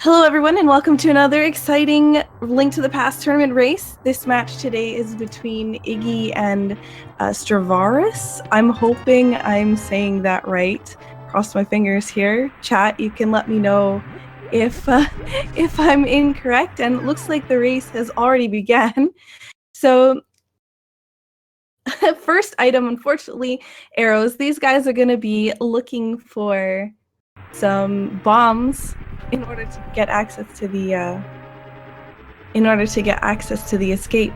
Hello everyone and welcome to another exciting Link to the Past tournament race. This match today is between Iggy and Straevaras. I'm hoping I'm saying that right. Cross my fingers here. Chat, you can let me know if I'm incorrect, and it looks like the race has already begun. So first item, unfortunately, arrows. These guys are going to be looking for some bombs in order to get access to the escape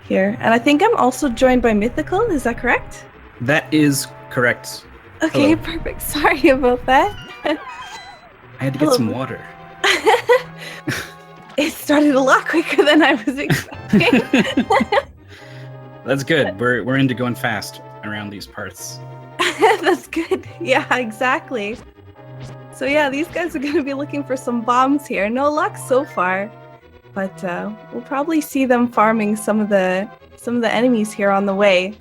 here. And I think I'm also joined by Mythical. Is that correct? That is correct. Okay, Hello. perfect. Sorry about that. I had to get some water. It started a lot quicker than I was expecting. That's good. We're into going fast around these parts. That's good. Yeah, exactly. So yeah, these guys are going to be looking for some bombs here. No luck so far, but we'll probably see them farming some of the enemies here on the way.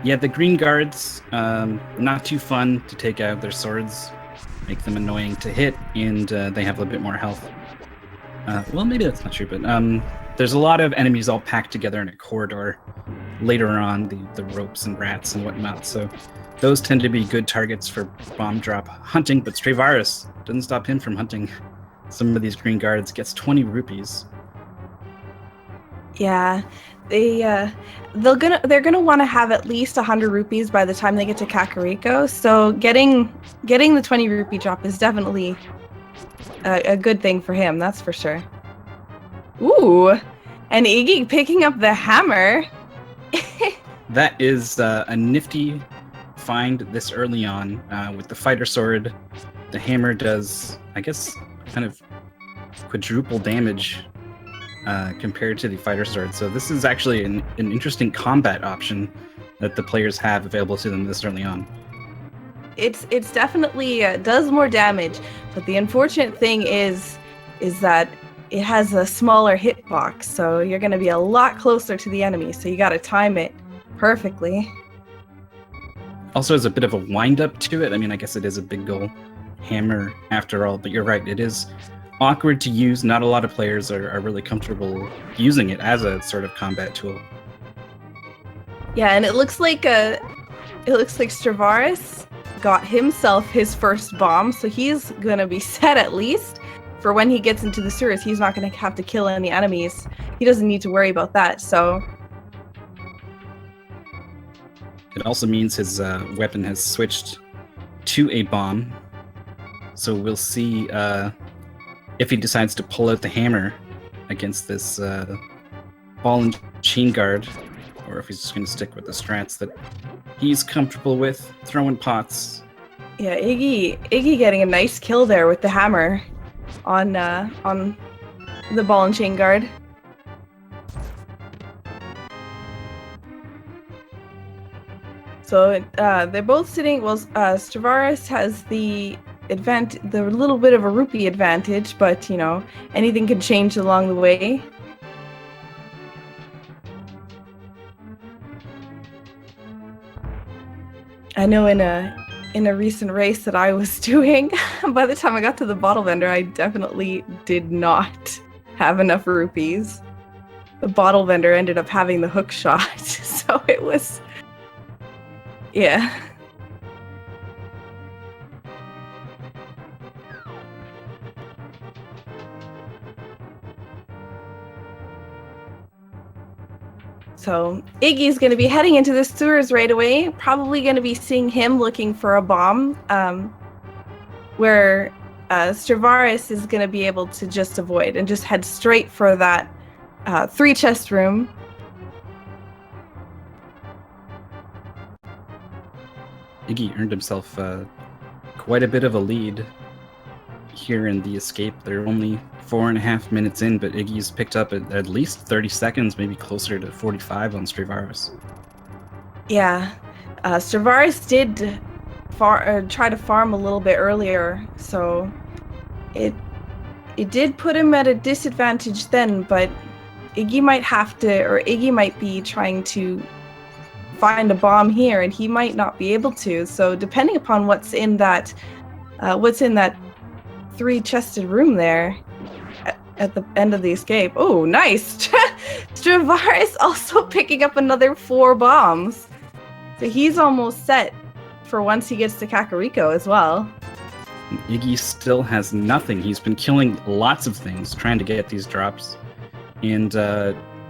Yeah, the green guards, not too fun to take out. Their swords make them annoying to hit, and they have a bit more health. Well, maybe that's not true, but there's a lot of enemies all packed together in a corridor later on, the ropes and rats and whatnot, so those tend to be good targets for bomb drop hunting, but Straevaras doesn't stop him from hunting some of these green guards, gets 20 rupees. Yeah, they're gonna want to have at least 100 rupees by the time they get to Kakariko, so getting the 20 rupee drop is definitely a good thing for him, that's for sure. Ooh, and Iggy picking up the hammer. That is a nifty find this early on. With the fighter sword, the hammer does, I guess, kind of quadruple damage compared to the fighter sword. So this is actually an interesting combat option that the players have available to them this early on. It's definitely does more damage, but the unfortunate thing is that it has a smaller hitbox, so you're going to be a lot closer to the enemy, so you got to time it perfectly. Also has a bit of a wind-up to it. I mean, I guess it is a big goal hammer after all, but you're right, it is awkward to use. Not a lot of players are really comfortable using it as a sort of combat tool. Yeah, and it looks like Straevaras got himself his first bomb, so he's going to be set at least for when he gets into the sewers. He's not going to have to kill any enemies. He doesn't need to worry about that, so... It also means his weapon has switched to a bomb. So we'll see if he decides to pull out the hammer against this ball and chain guard, or if he's just going to stick with the strats that he's comfortable with, throwing pots. Yeah, Iggy getting a nice kill there with the hammer on the ball and chain guard. So they're both sitting. Well, Straevaras has the little bit of a rupee advantage, but you know, anything can change along the way. I know in a recent race that I was doing, by the time I got to the bottle vendor, I definitely did not have enough rupees. The bottle vendor ended up having the hook shot, so it was... Yeah. So Iggy's going to be heading into the sewers right away. Probably going to be seeing him looking for a bomb, where Straevaras is going to be able to just avoid and just head straight for that 3-chest room. Iggy earned himself quite a bit of a lead here in the escape. They're only 4.5 minutes in, but Iggy's picked up at least 30 seconds, maybe closer to 45 on Straevaras. Yeah, Straevaras did try to farm a little bit earlier, so it did put him at a disadvantage then, but Iggy might be trying to find a bomb here, and he might not be able to. So depending upon what's in that What's in that 3-chested room there at the end of the escape? Oh, nice! Straevaras also picking up another 4 bombs. So he's almost set for once he gets to Kakariko as well. Iggy still has nothing. He's been killing lots of things, trying to get these drops, and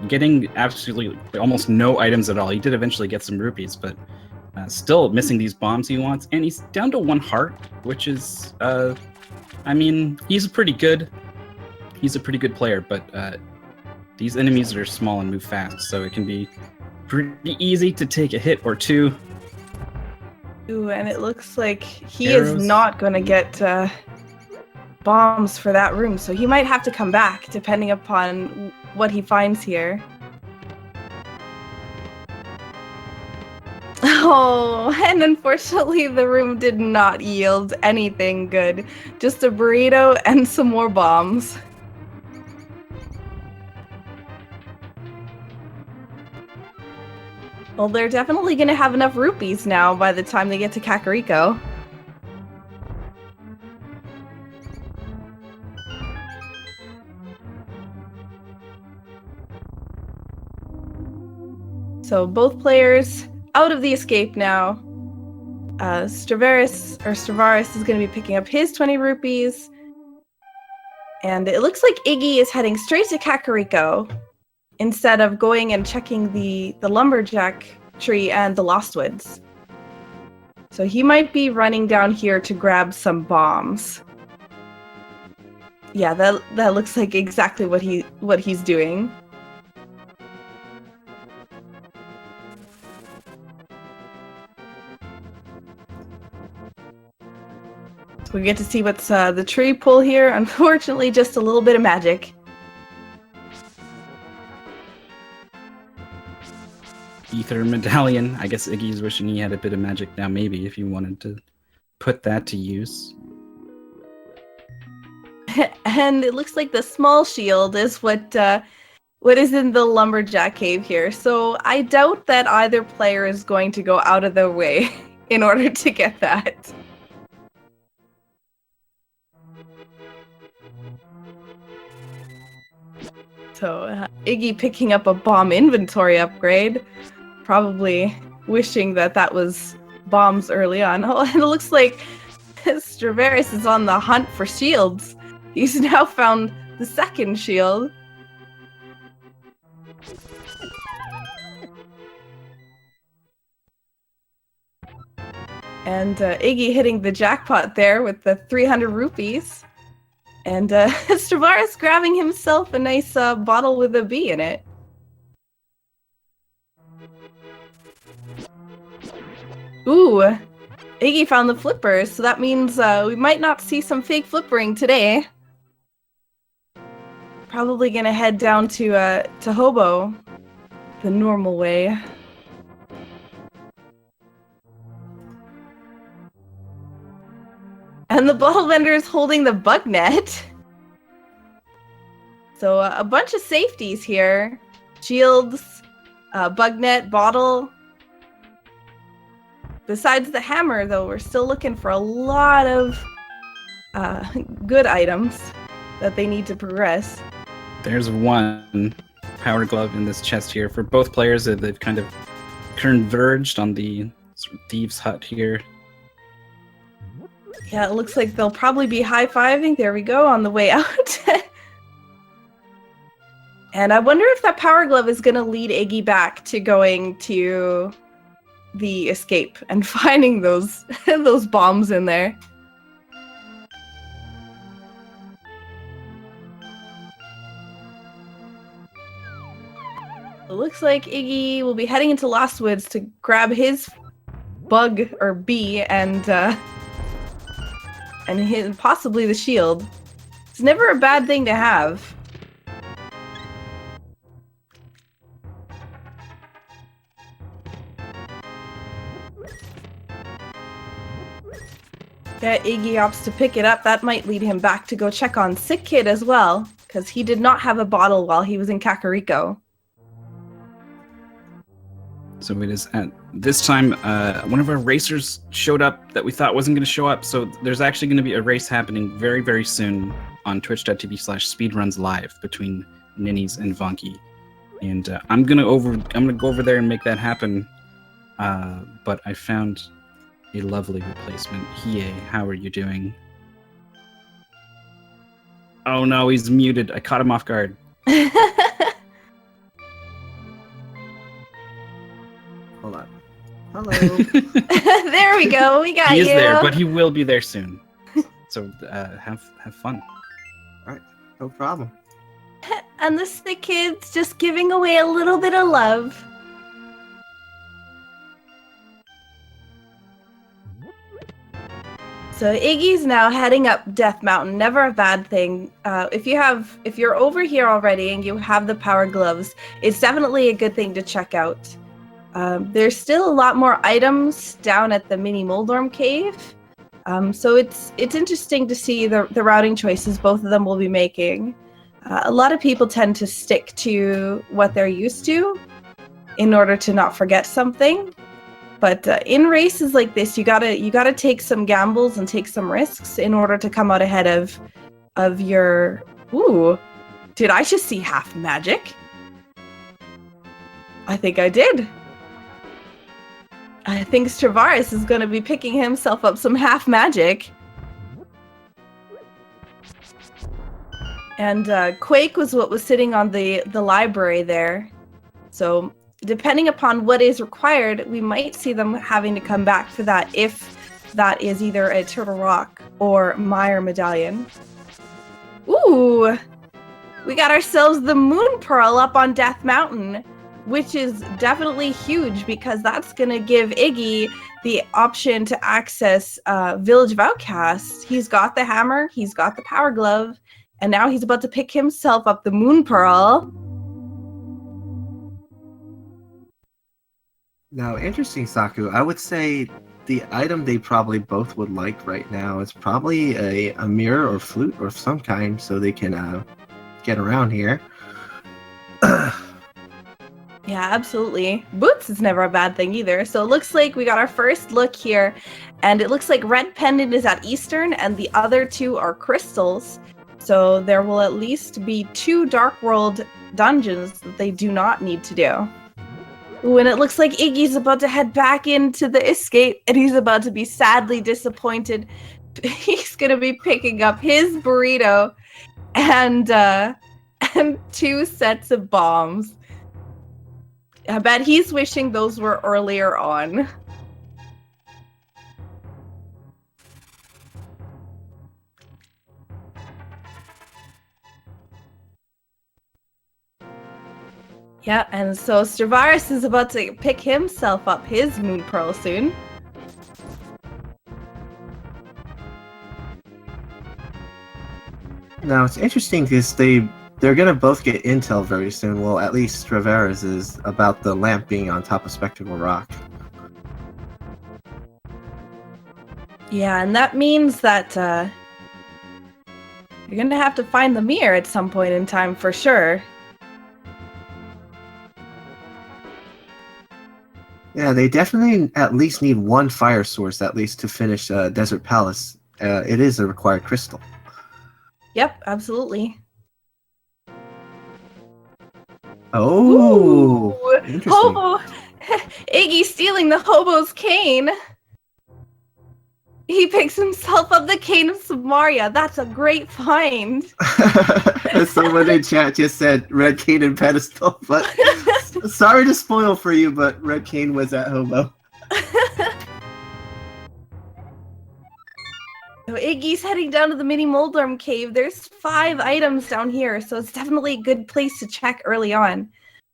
getting absolutely almost no items at all. He did eventually get some rupees, but still missing these bombs he wants. And he's down to 1 heart, which is, I mean, he's a pretty good player, but these enemies are small and move fast, so it can be pretty easy to take a hit or 2. Ooh, and it looks like he Arrows. is not going to get bombs for that room, so he might have to come back depending upon what he finds here. Oh, and unfortunately the room did not yield anything good. Just a burrito and some more bombs. Well, they're definitely going to have enough rupees now by the time they get to Kakariko. So both players out of the escape now. Straevaras is going to be picking up his 20 rupees. And it looks like Iggy is heading straight to Kakariko, instead of going and checking the lumberjack tree and the Lost Woods. So he might be running down here to grab some bombs. Yeah, that looks like exactly what he's doing. So we get to see what's the tree pull here. Unfortunately, just a little bit of magic. Ether Medallion. I guess Iggy's wishing he had a bit of magic now, maybe, if you wanted to put that to use. And it looks like the small shield is what is in the lumberjack cave here. So I doubt that either player is going to go out of their way in order to get that. So Iggy picking up a bomb inventory upgrade, probably wishing that was bombs early on. Oh, and it looks like Straevaras is on the hunt for shields. He's now found the 2nd shield. And Iggy hitting the jackpot there with the 300 rupees. And Straevaras grabbing himself a nice bottle with a bee in it. Ooh, Iggy found the flippers, so that means we might not see some fake flippering today. Probably gonna head down to Hobo the normal way. And the bottle vendor is holding the bug net. So a bunch of safeties here. Shields, bug net, bottle. Besides the hammer, though, we're still looking for a lot of good items that they need to progress. There's 1 power glove in this chest here for both players. They've kind of converged on the thieves' hut here. Yeah, it looks like they'll probably be high-fiving. There we go, on the way out. And I wonder if that power glove is going to lead Iggy back to going to the escape and finding those those bombs in there. It looks like Iggy will be heading into Lost Woods to grab his bug or bee and possibly the shield. It's never a bad thing to have. Yeah, Iggy opts to pick it up. That might lead him back to go check on Sick Kid as well, because he did not have a bottle while he was in Kakariko. So it is at this time, one of our racers showed up that we thought wasn't going to show up. So there's actually going to be a race happening very, very soon on twitch.tv/speedrunslive between Ninnies and Vonky. And I'm gonna go over there and make that happen. But I found a lovely replacement. Hie, how are you doing? Oh no, he's muted. I caught him off guard. Hold on. Hello. There we go. We got you. He is there, but he will be there soon. So have fun. All right, no problem. And this is the kids just giving away a little bit of love. So Iggy's now heading up Death Mountain. Never a bad thing. If you're over here already and you have the power gloves, it's definitely a good thing to check out. There's still a lot more items down at the mini Moldorm cave. So it's interesting to see the routing choices both of them will be making. A lot of people tend to stick to what they're used to in order to not forget something. But in races like this, you gotta take some gambles and take some risks in order to come out ahead of your. Ooh, did I just see half magic? I think I did. I think Straevaras is going to be picking himself up some half magic. And Quake was what was sitting on the library there. So depending upon what is required, we might see them having to come back for that if that is either a Turtle Rock or Meyer Medallion. Ooh! We got ourselves the Moon Pearl up on Death Mountain, which is definitely huge because that's going to give Iggy the option to access Village of Outcasts. He's got the hammer, he's got the power glove, and now he's about to pick himself up the Moon Pearl. Now, interesting, Saku. I would say the item they probably both would like right now is probably a mirror or flute or some kind so they can get around here. Yeah, absolutely. Boots is never a bad thing either. So it looks like we got our first look here, and it looks like Red Pendant is at Eastern, and the other two are crystals. So there will at least be 2 Dark World dungeons that they do not need to do. Ooh, and it looks like Iggy's about to head back into the escape, and he's about to be sadly disappointed. He's going to be picking up his burrito and 2 sets of bombs. I bet he's wishing those were earlier on. Yeah, and so Straevaras is about to pick himself up his Moon Pearl soon. Now, it's interesting because they're going to both get intel very soon. Well, at least Straevaras is about the lamp being on top of Spectacle Rock. Yeah, and that means that you're going to have to find the mirror at some point in time for sure. Yeah, they definitely at least need 1 fire source at least to finish Desert Palace. It is a required crystal. Yep, absolutely. Oh, ooh, interesting. Hobo! Iggy stealing the hobo's cane. He picks himself up the cane of Samaria. That's a great find. Someone in chat just said Red Cane and Pedestal, but sorry to spoil for you, but Red Cane was at Hobo. So Iggy's heading down to the mini Moldorm cave. There's 5 items down here, so it's definitely a good place to check early on.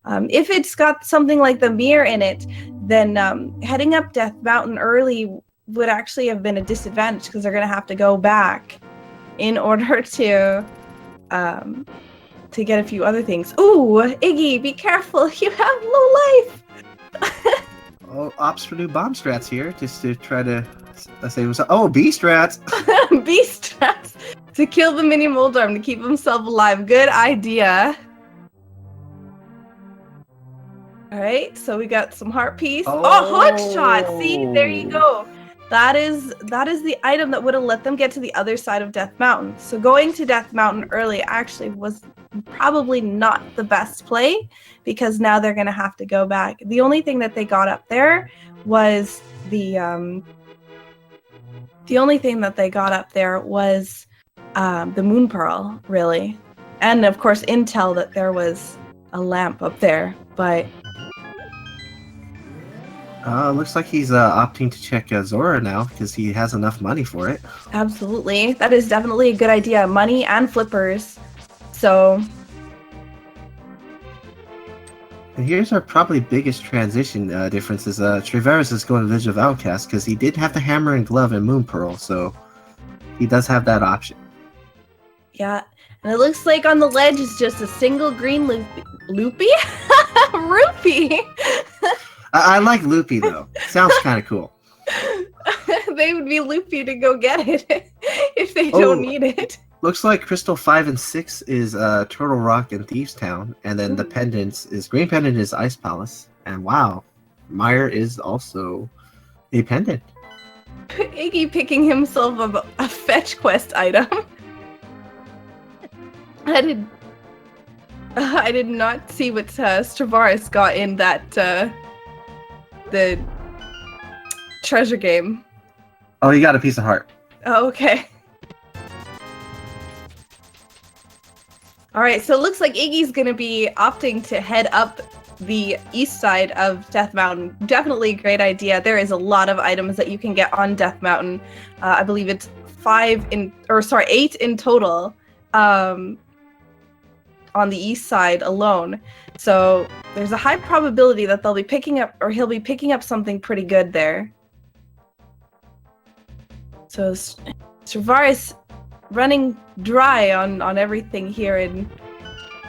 If it's got something like the mirror in it, then heading up Death Mountain early would actually have been a disadvantage because they're going to have to go back in order to get a few other things. Ooh, Iggy, be careful! You have low life. Oh, Ops for new bomb strats here, just to try to say what's up. Oh, B strats. B strats to kill the mini Moldorm to keep himself alive. Good idea. All right, so we got some heart piece. Oh. Oh, hook shot! See, there you go. That is the item that would have let them get to the other side of Death Mountain. So going to Death Mountain early actually was probably not the best play because now they're gonna have to go back. The only thing that they got up there was the Moon Pearl, really, and of course intel that there was a lamp up there, but. Looks like he's opting to check Zora now because he has enough money for it. Absolutely. That is definitely a good idea. Money and flippers. So... And here's our probably biggest transition difference is Straevaras is going to Village of Outcast because he did have the Hammer and Glove and Moon Pearl, so he does have that option. Yeah, and it looks like on the ledge is just a single green loopy? Rupee! I like Loopy, though. Sounds kind of cool. They would be loopy to go get it if they don't need it. Looks like Crystal 5 and 6 is Turtle Rock and Thieves Town, and then the pendants is Green Pendant is Ice Palace, and wow, Meyer is also a pendant. Iggy picking himself a fetch quest item. I did not see what Straevaras got in that the treasure game. Oh, he got a piece of heart. Oh, okay. All right, so it looks like Iggy's going to be opting to head up the east side of Death Mountain. Definitely a great idea. There is a lot of items that you can get on Death Mountain. I believe it's 8 in total on the east side alone. So there's a high probability that they'll be picking up, or he'll be picking up something pretty good there. So Straevaras running dry on everything here in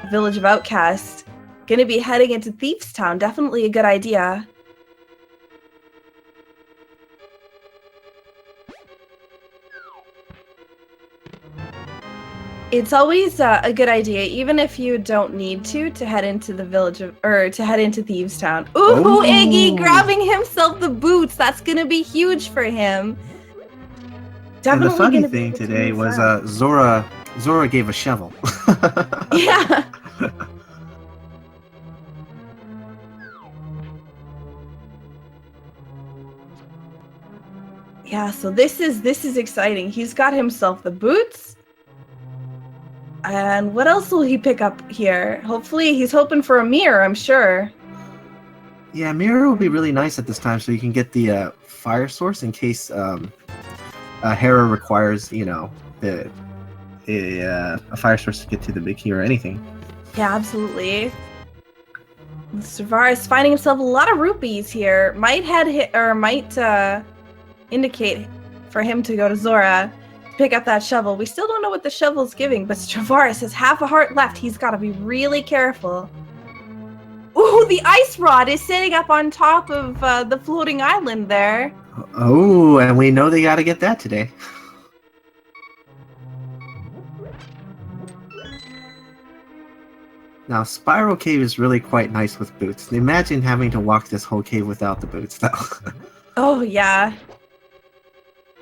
Village of Outcast. Gonna be heading into Thieves Town. Definitely a good idea. It's always a good idea, even if you don't need to head into the village to head into Thieves Town. Ooh, Iggy grabbing himself the boots. That's gonna be huge for him. Definitely. And the funny thing today was Zora gave a shovel. Yeah. Yeah, so this is exciting. He's got himself the boots. And what else will he pick up here? Hopefully, he's hoping for a mirror, I'm sure. Yeah, mirror will be really nice at this time, so you can get the fire source in case Hera requires, a fire source to get to the big key or anything. Yeah, absolutely. Straevaras finding himself a lot of rupees here. Might indicate for him to go to Zora. Pick up that shovel. We still don't know what the shovel's giving, but Straevaras has half a heart left. He's got to be really careful. Ooh, the ice rod is sitting up on top of the floating island there. Oh, and we know they got to get that today. Now, Spiral Cave is really quite nice with boots. Imagine having to walk this whole cave without the boots, though. Oh, yeah.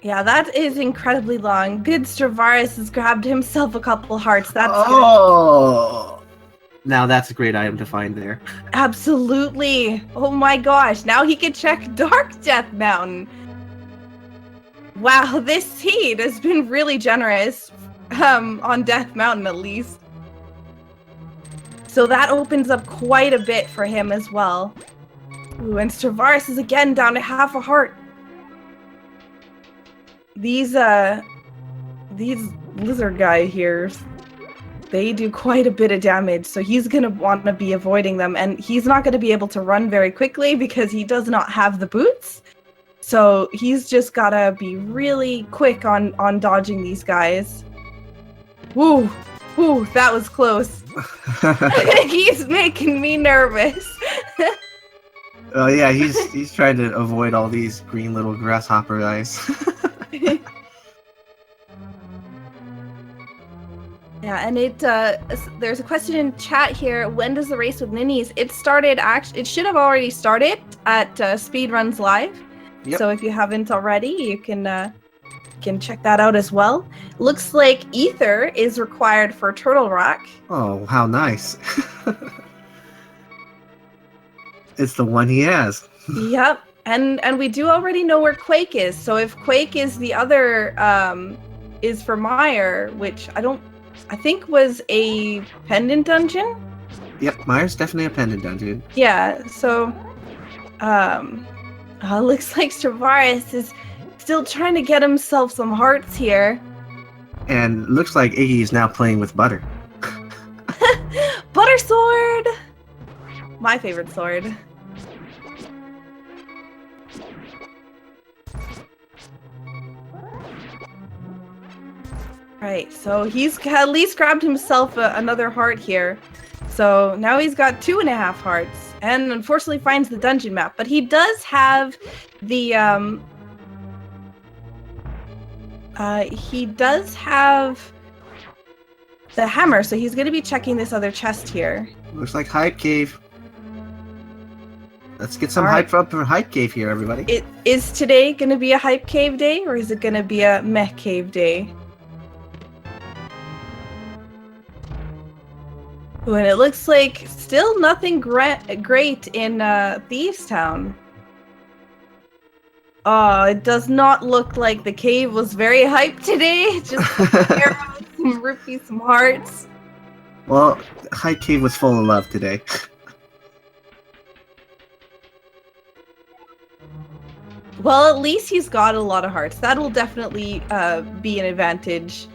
Yeah, that is incredibly long. Good Straevaras has grabbed himself a couple hearts. That's good. Now that's a great item to find there. Absolutely. Oh my gosh. Now he can check Dark Death Mountain. Wow, this seed has been really generous. On Death Mountain at least. So that opens up quite a bit for him as well. Ooh, and Straevaras is again down to half a heart. These lizard guy here, they do quite a bit of damage, so he's gonna want to be avoiding them, and he's not gonna be able to run very quickly because he does not have the boots. So he's just gotta be really quick on dodging these guys. Woo, that was close. He's making me nervous. Oh yeah, he's trying to avoid all these green little grasshopper guys. Yeah, and there's a question in chat here. When does the race with Ninnies? It started, it should have already started at Speedruns Live. Yep. So if you haven't already, you can check that out as well. Looks like Ether is required for Turtle Rock. Oh, how nice. It's the one he has. Yep. And we do already know where Quake is. So if Quake is the other is for Meyer, which I think was a pendant dungeon. Yep, Meyer's definitely a pendant dungeon. Yeah, so looks like Straevaras is still trying to get himself some hearts here. And looks like Iggy is now playing with butter. Butter sword! My favorite sword. Right, so he's at least grabbed himself another heart here. So now he's got 2.5 hearts, and unfortunately finds the dungeon map. But he does have the hammer, so he's going to be checking this other chest here. Looks like Hype Cave. Let's get some Alright. hype up for Hype Cave here, everybody. Is today going to be a Hype Cave day, or is it going to be a Mech Cave day? Ooh, and it looks like still nothing great in Thieves Town. Oh, it does not look like the cave was very hyped today. Just arrows, some rupees, some hearts. Well, Hype Cave was full of love today. Well, at least he's got a lot of hearts. That will definitely be an advantage.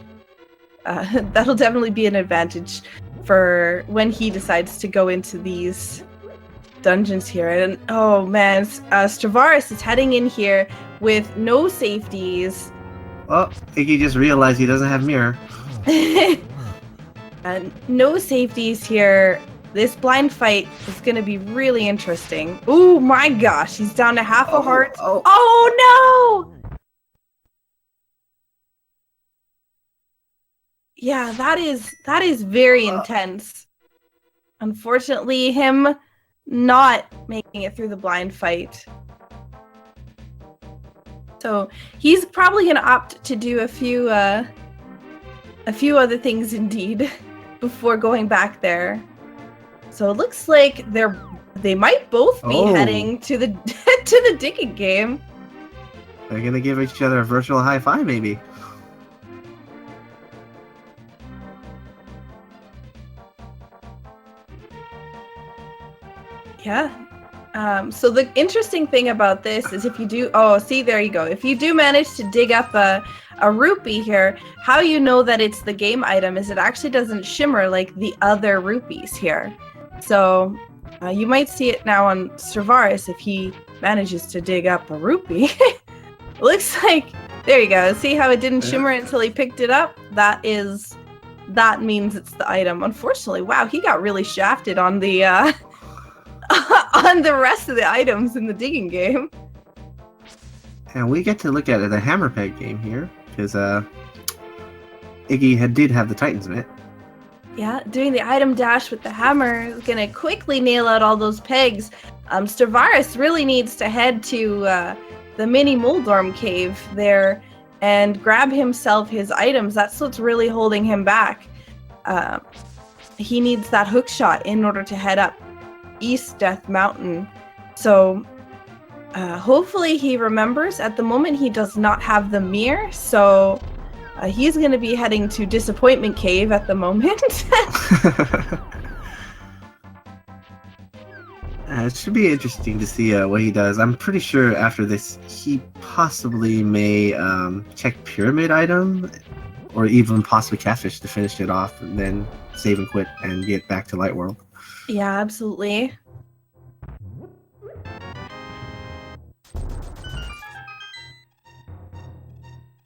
That'll definitely be an advantage for when he decides to go into these dungeons here. And oh man, Straevaras is heading in here with no safeties. Well, Iggy just realized he doesn't have mirror. And no safeties here. This blind fight is going to be really interesting. Oh my gosh, he's down to half a heart. Oh no! Yeah, that is very intense. Unfortunately, him not making it through the blind fight. So he's probably gonna opt to do a few other things indeed before going back there. So it looks like they might both be heading to the to the digging game. They're gonna give each other a virtual high five, maybe. Yeah. So the interesting thing about this is if you do, see, there you go. If you do manage to dig up a rupee here, how you know that it's the game item is it actually doesn't shimmer like the other rupees here. So you might see it now on Straevaras if he manages to dig up a rupee. Looks like, there you go. See how it didn't shimmer until he picked it up? That means it's the item. Unfortunately, wow, he got really shafted on the on the rest of the items in the digging game. And we get to look at the hammer peg game here, because Iggy did have the Titan's Mitt. Yeah, doing the item dash with the hammer is gonna quickly nail out all those pegs. Straevaras really needs to head to the mini Moldorm cave there and grab himself his items. That's what's really holding him back. He needs that hook shot in order to head up East Death Mountain. So hopefully he remembers. At the moment he does not have the mirror, so he's going to be heading to Disappointment Cave at the moment. It should be interesting to see what he does. I'm pretty sure after this he possibly may check Pyramid item, or even possibly Catfish to finish it off, and then save and quit and get back to Light World. Yeah, absolutely.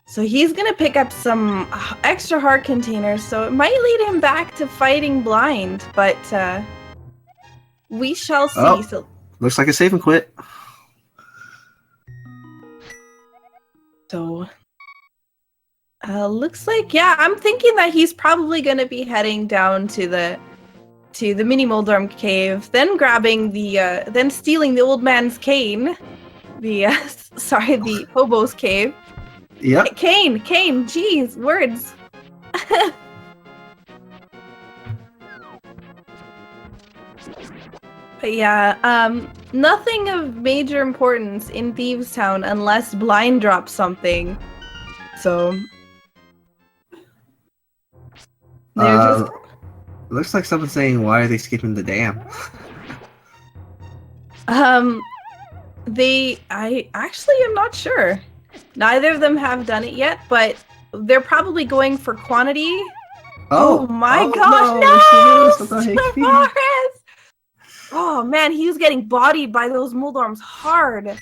So he's going to pick up some extra heart containers, so it might lead him back to fighting blind, but we shall see. Oh, so looks like a save and quit. So Looks like, yeah, I'm thinking that he's probably going to be heading down to the mini Moldorm cave, then grabbing then stealing the old man's cane. The the hobo's cave. Yep. Cane, jeez, words. But yeah, nothing of major importance in Thieves Town unless Blind drops something. So they're just. Looks like someone's saying, "Why are they skipping the dam?" I actually am not sure. Neither of them have done it yet, but they're probably going for quantity. Oh my gosh, no! Straevaras! Oh man, he was getting bodied by those Moldorms hard.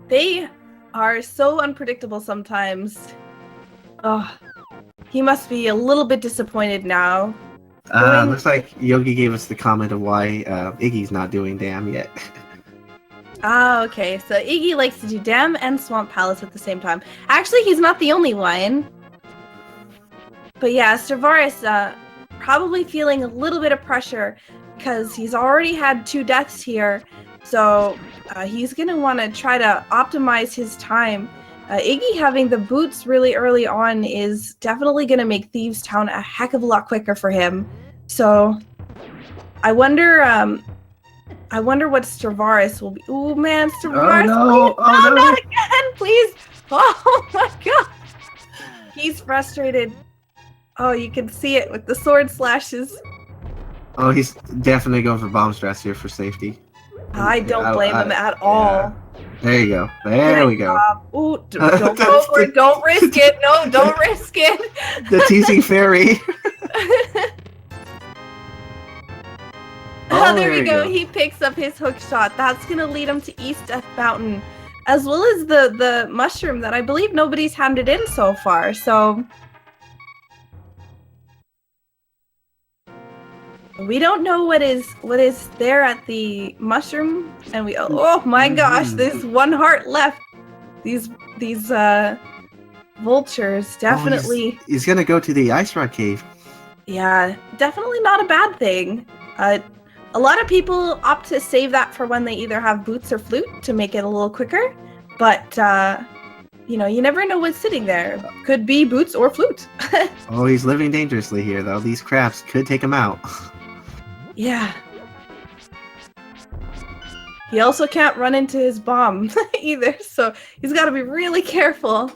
They are so unpredictable sometimes. Oh, he must be a little bit disappointed now. Looks like Yogi gave us the comment of why Iggy's not doing dam yet. Okay. So Iggy likes to do dam and swamp palace at the same time. Actually, he's not the only one. But yeah, Straevaras probably feeling a little bit of pressure because he's already had 2 deaths here. So he's going to want to try to optimize his time. Iggy having the boots really early on is definitely going to make Thieves Town a heck of a lot quicker for him. So I wonder what Straevaras will be. Oh man, Straevaras! Oh no! Not again, please! Oh my god! He's frustrated. Oh, you can see it with the sword slashes. Oh, he's definitely going for bomb stress here for safety. I don't blame him at all. Yeah. There you go. There we go. Ooh, don't go for it. Don't risk it. No, don't risk it. The teasing fairy. Oh, there we go. He picks up his hook shot. That's going to lead him to East Death Mountain, as well as the mushroom that I believe nobody's handed in so far. So we don't know what is there at the mushroom, and we oh my gosh, there's 1 heart left. These vultures definitely. He's gonna go to the ice rock cave. Yeah, definitely not a bad thing. A lot of people opt to save that for when they either have boots or flute to make it a little quicker, but you know, you never know what's sitting there. Could be boots or flute. Oh, he's living dangerously here, though. These crabs could take him out. Yeah. He also can't run into his bomb either, so he's got to be really careful.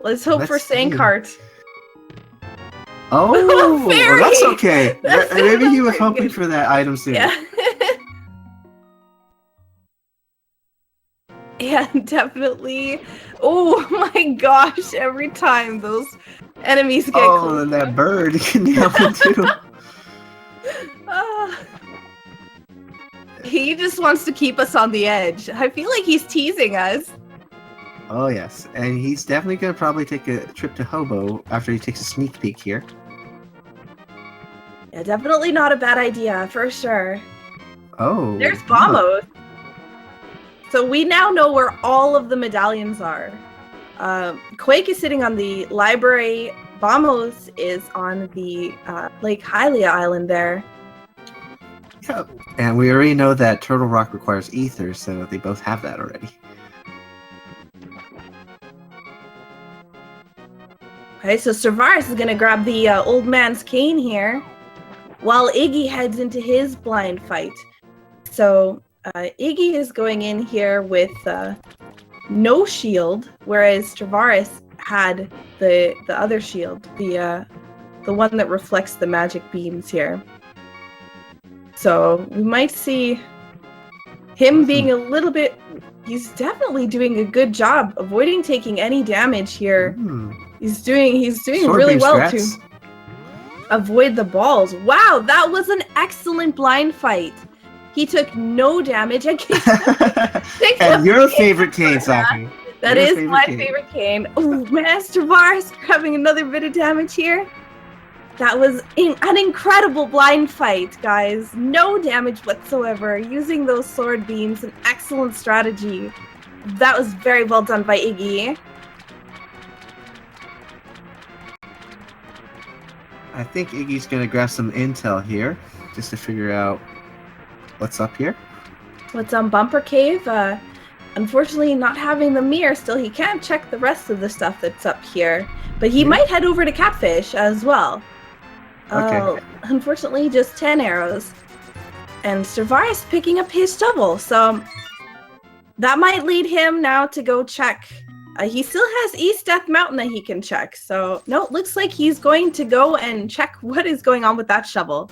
Let's hope for Sankart. Oh, well, that's okay. Maybe he was hoping for that item soon. Yeah. Yeah, definitely. Oh my gosh, every time those enemies get close. Oh, and that bird can nail him too. He just wants to keep us on the edge. I feel like he's teasing us. Oh yes, and he's definitely gonna probably take a trip to Hobo after he takes a sneak peek here. Yeah, definitely not a bad idea, for sure. Oh. There's Bombos. So we now know where all of the medallions are. Quake is sitting on the library. Bombos is on the Lake Hylia Island there. Yep. And we already know that Turtle Rock requires ether, so they both have that already. Okay, so Straevaras is going to grab the old man's cane here, while Iggy heads into his blind fight. So Iggy is going in here with no shield, whereas Straevaras had the other shield, the one that reflects the magic beams here. So we might see him being a little bit. He's definitely doing a good job avoiding taking any damage here. He's doing really well to avoid the balls. Wow, that was an excellent blind fight. He took no damage. And your favorite cane, Saki. That is my favorite cane. Oh, Master Vars grabbing another bit of damage here. That was an incredible blind fight, guys. No damage whatsoever. Using those sword beams, an excellent strategy. That was very well done by Iggy. I think Iggy's gonna grab some intel here, just to figure out what's up here. What's on Bumper Cave? Unfortunately, not having the mirror still, he can't check the rest of the stuff that's up here. But he might head over to Catfish as well. Okay. Unfortunately, just 10 arrows. And Straevaras picking up his shovel, so that might lead him now to go check. He still has East Death Mountain that he can check, so no, it looks like he's going to go and check what is going on with that shovel.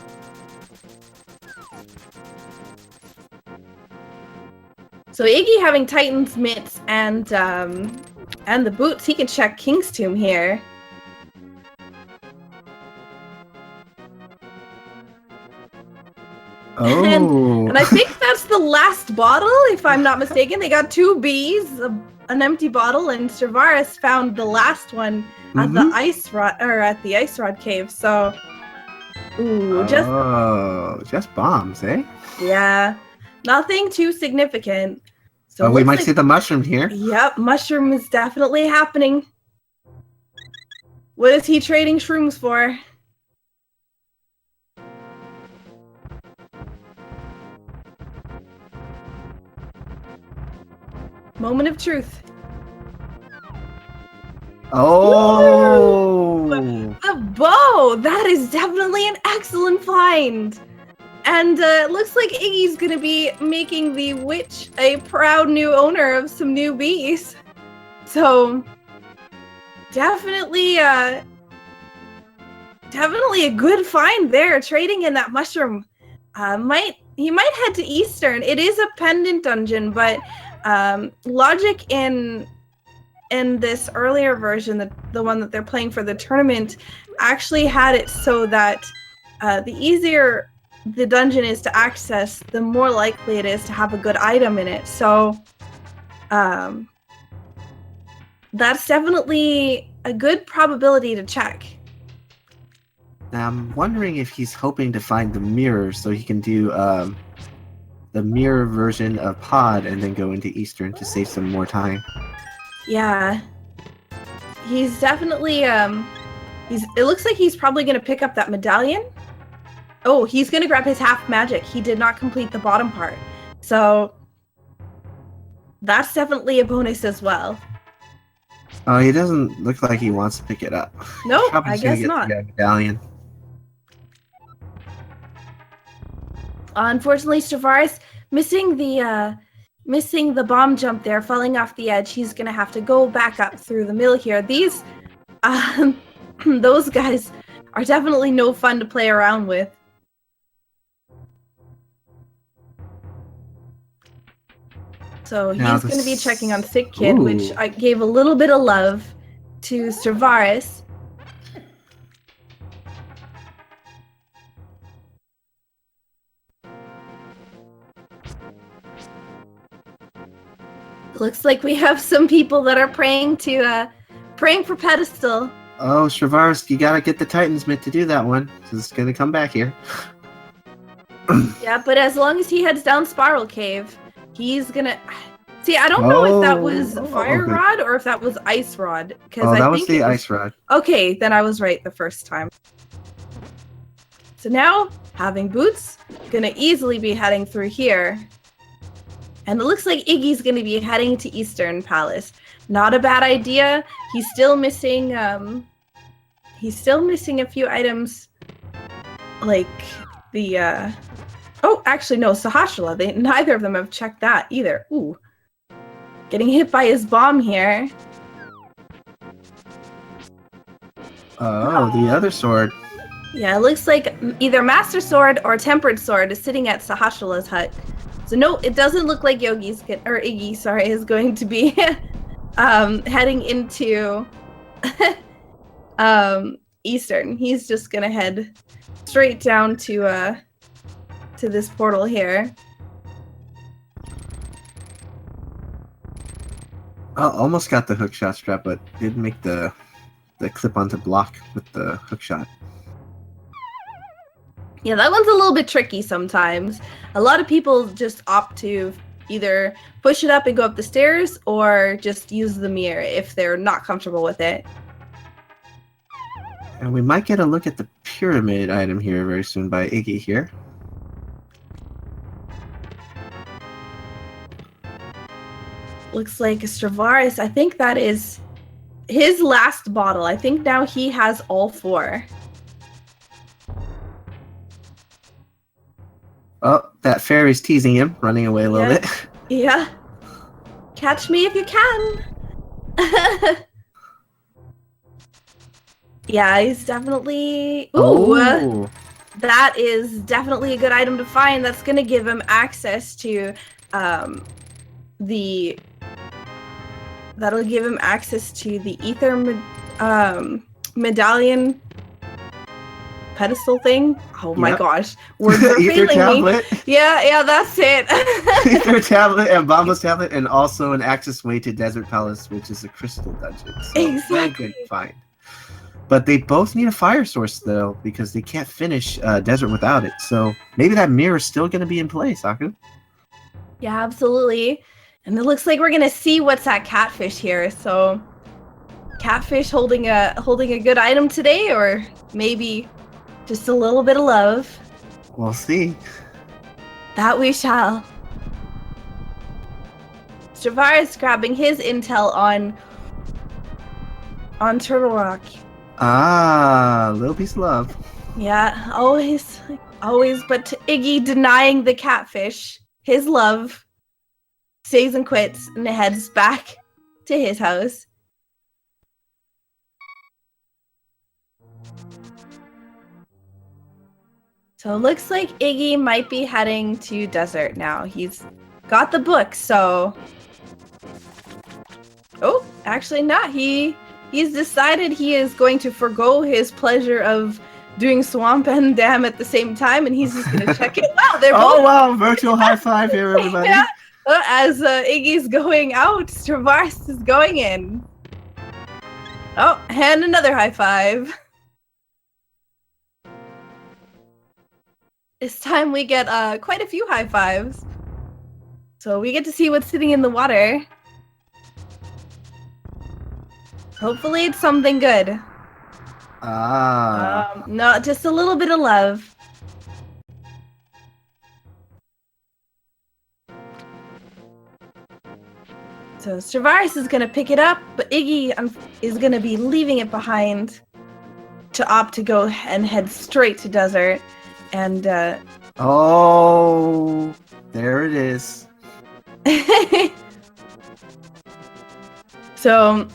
So Iggy having Titan's mitts and the boots, he can check King's Tomb here. Oh. And I think that's the last bottle, if I'm not mistaken. They got 2 bees, an empty bottle, and Straevaras found the last one at the ice rod cave. So, just bombs, eh? Yeah, nothing too significant. So we might see the mushroom here. Yep, mushroom is definitely happening. What is he trading shrooms for? Moment of truth. Oh! The bow! That is definitely an excellent find! And it looks like Iggy's gonna be making the witch a proud new owner of some new bees. So, definitely a good find there, trading in that mushroom. He might head to Eastern. It is a pendant dungeon, but logic in this earlier version, the one that they're playing for the tournament, actually had it so that the easier the dungeon is to access, the more likely it is to have a good item in it. So that's definitely a good probability to check. Now, I'm wondering if he's hoping to find the mirror so he can do the mirror version of Pod and then go into Eastern to save some more time. Yeah. He's definitely, it looks like he's probably going to pick up that medallion. Oh, he's going to grab his half magic. He did not complete the bottom part. So, that's definitely a bonus as well. Oh, he doesn't look like he wants to pick it up. Nope, I guess not. The medallion. Unfortunately, Straevaras missing the bomb jump there, falling off the edge. He's gonna have to go back up through the middle here. These, those guys are definitely no fun to play around with. So he's going to be checking on Sick Kid, which I gave a little bit of love to Straevaras. Looks like we have some people that are praying for pedestal. Oh, Straevaras, you gotta get the Titan's Mitt to do that one. It's gonna come back here. Yeah, but as long as he heads down Spiral Cave, he's gonna... See, I don't know if that was Fire Rod or if that was Ice Rod. That was the Ice Rod. Okay, then I was right the first time. So now, having boots, gonna easily be heading through here. And it looks like Iggy's gonna be heading to Eastern Palace. Not a bad idea. He's still missing a few items, like the oh, actually no, Sahasrahla. Neither of them have checked that either. Ooh. Getting hit by his bomb here. Oh, the other sword. Yeah, it looks like either Master Sword or Tempered Sword is sitting at Sahasrahla's hut. So no, it doesn't look like Iggy, is going to be heading into Eastern. He's just gonna head straight down to this portal here. Almost got the hookshot strap, but didn't make the clip onto block with the hookshot. Yeah, that one's a little bit tricky sometimes. A lot of people just opt to either push it up and go up the stairs or just use the mirror if they're not comfortable with it. And we might get a look at the pyramid item here very soon by Iggy here. Looks like Straevaras, I think that is his last bottle. I think now he has all 4. Oh, that fairy's teasing him, running away a little bit. Yeah. Catch me if you can. Yeah, he's definitely... Ooh! That is definitely a good item to find. That's going to give him access to the... That'll give him access to the ether medallion pedestal thing. Oh my gosh. Words are ether failing tablet. me. Yeah, that's it. Ether tablet and Bomba's tablet, and also an access way to Desert Palace, which is a crystal dungeon. So exactly. Good find. But they both need a fire source, though, because they can't finish Desert without it. So maybe that mirror is still going to be in place, Aku. Yeah, absolutely. And it looks like we're going to see what's that catfish here. So catfish holding a good item today, or maybe just a little bit of love. We'll see. That we shall. Straevaras grabbing his intel on Turtle Rock. Ah, little piece of love. Yeah, always. But Iggy denying the catfish his love, stays and quits, and heads back to his house. So it looks like Iggy might be heading to Desert now. He's got the book, so... Oh, actually not. He's decided he is going to forgo his pleasure of doing Swamp and Dam at the same time, and he's just going to check it. Wow, they're both... Oh, wow, virtual high five here, everybody. Yeah. As Iggy's going out, Straevaras is going in. Oh, and another high five. This time we get quite a few high fives. So we get to see what's sitting in the water. Hopefully it's something good. Ah. No, just a little bit of love. So Straevaras is going to pick it up, but Iggy is going to be leaving it behind to opt to go and head straight to Desert. And, Oh, there it is. So,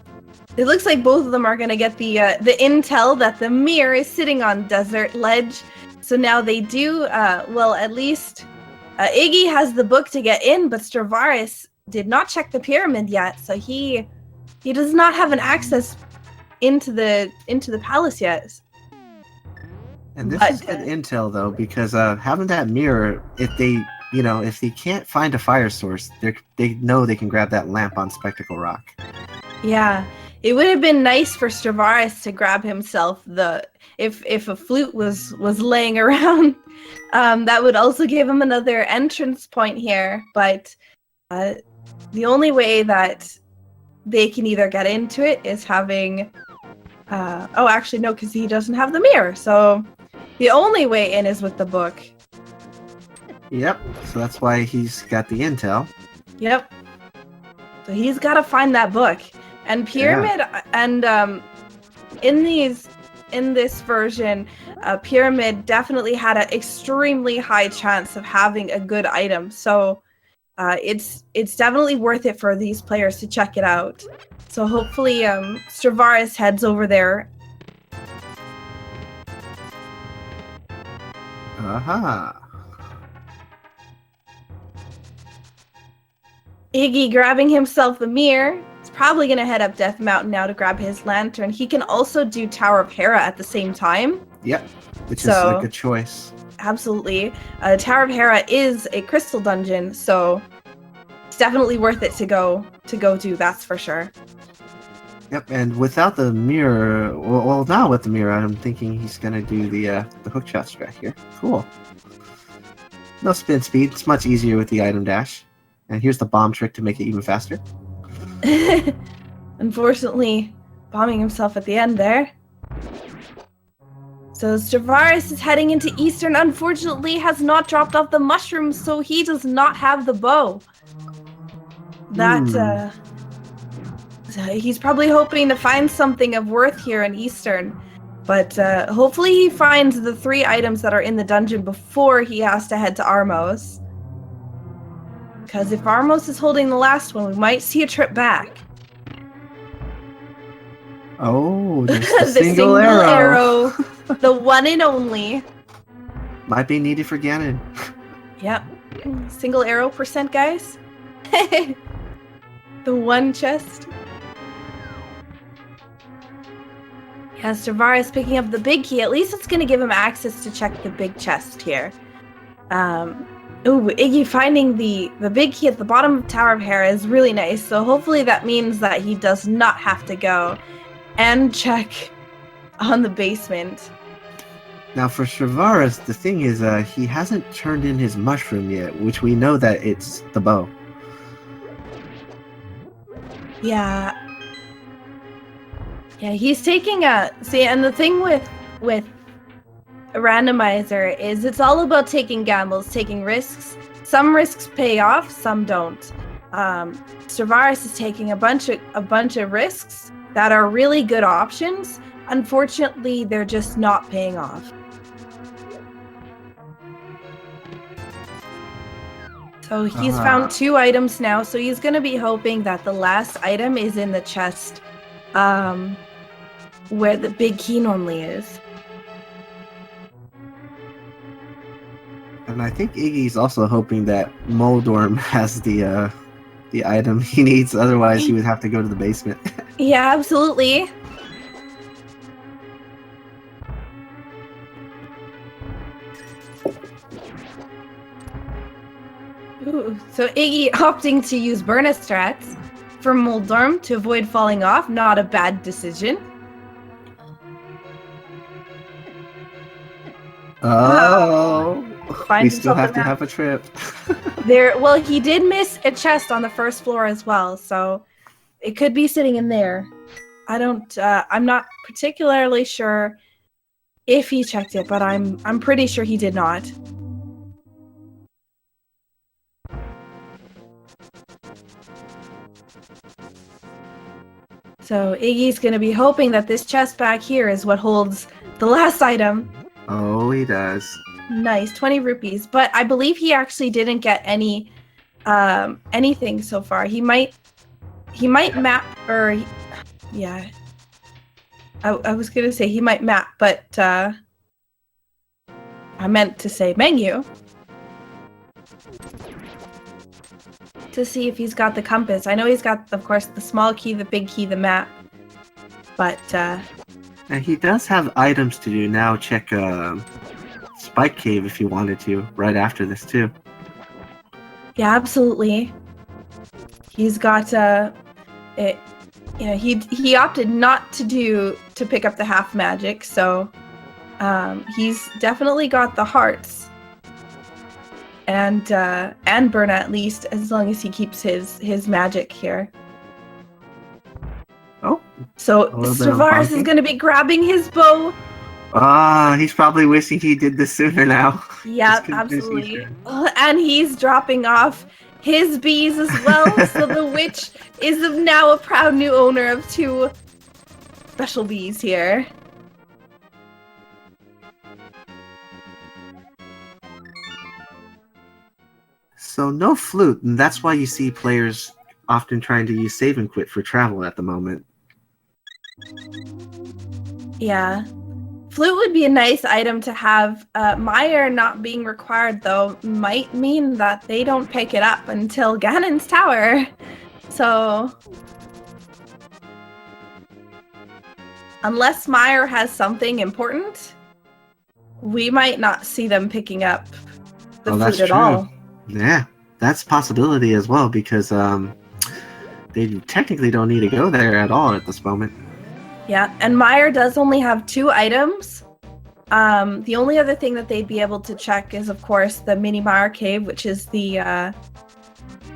it looks like both of them are going to get the intel that the mirror is sitting on Desert Ledge. So now they do, well, at least Iggy has the book to get in, but Straevaras did not check the pyramid yet, so he does not have an access into the palace yet. And this is good intel, though, because having that mirror, if they can't find a fire source, they know they can grab that lamp on Spectacle Rock. Yeah, it would have been nice for Straevaras to grab himself if a flute was laying around. That would also give him another entrance point here, but the only way that they can either get into it is having... oh, actually, no, because he doesn't have the mirror, so... The only way in is with the book. Yep, so that's why he's got the intel. Yep. So he's got to find that book. And Pyramid, and in this version, Pyramid definitely had an extremely high chance of having a good item. So it's definitely worth it for these players to check it out. So hopefully Straevaras heads over there. Aha. Iggy grabbing himself the mirror. He's probably going to head up Death Mountain now to grab his lantern. He can also do Tower of Hera at the same time. Yep, which is a good choice. Absolutely. Tower of Hera is a crystal dungeon, so it's definitely worth it to go do, that's for sure. Yep, and without the mirror, well, now with the mirror, I'm thinking he's gonna do the hook shot strat here. Cool. No spin speed. It's much easier with the item dash, And here's the bomb trick to make it even faster. Unfortunately, bombing himself at the end there. So Straevaras is heading into Eastern, unfortunately has not dropped off the mushrooms, so he does not have the bow. So he's probably hoping to find something of worth here in Eastern. But hopefully he finds the 3 items that are in the dungeon before he has to head to Armos. Because if Armos is holding the last one, we might see a trip back. Oh, there's The the single arrow. The one and only. Might be needed for Ganon. Yep. Single arrow %, guys. The one chest. Yeah, Straevaras picking up the big key. At least it's going to give him access to check the big chest here. Iggy finding the big key at the bottom of Tower of Hera is really nice. So hopefully that means that he does not have to go and check on the basement. Now for Straevaras, the thing is, he hasn't turned in his mushroom yet, which we know that it's the bow. Yeah. Yeah, he's taking and the thing with Randomizer is it's all about taking gambles, taking risks. Some risks pay off, some don't. Straevaras is taking a bunch of risks that are really good options. Unfortunately, they're just not paying off. So he's found 2 items now, so he's going to be hoping that the last item is in the chest where the big key normally is. And I think Iggy's also hoping that Moldorm has the item he needs, otherwise he would have to go to the basement. Yeah, absolutely. Ooh, so Iggy opting to use Burna strats for Moldorm to avoid falling off. Not a bad decision. Oh, we still have to have a trip. Well, he did miss a chest on the first floor as well, so it could be sitting in there. I'm not particularly sure if he checked it, but I'm pretty sure he did not. So Iggy's going to be hoping that this chest back here is what holds the last item. Oh, he does. Nice, 20 rupees. But I believe he actually didn't get any anything so far. He might map, or yeah. I was gonna say he might map, but I meant to say menu to see if he's got the compass. I know he's got, of course, the small key, the big key, the map, but and he does have items to do now. Check Spike Cave if you wanted to, right after this too. Yeah, absolutely. He's got he opted not to pick up the half magic, so he's definitely got the hearts and Burna, at least, as long as he keeps his magic here. Oh, so Straevaras is going to be grabbing his bow. He's probably wishing he did this sooner now. Yeah, absolutely. And he's dropping off his bees as well. So the witch is now a proud new owner of 2 special bees here. So no flute, and that's why you see players often trying to use save and quit for travel at the moment. Yeah. Flute would be a nice item to have. Meyer not being required, though, might mean that they don't pick it up until Ganon's Tower. So, unless Meyer has something important, we might not see them picking up the flute at all. Yeah, that's a possibility as well, because they technically don't need to go there at all at this moment. Yeah, and Meyer does only have 2 items. The only other thing that they'd be able to check is, of course, the mini Meyer cave, which is the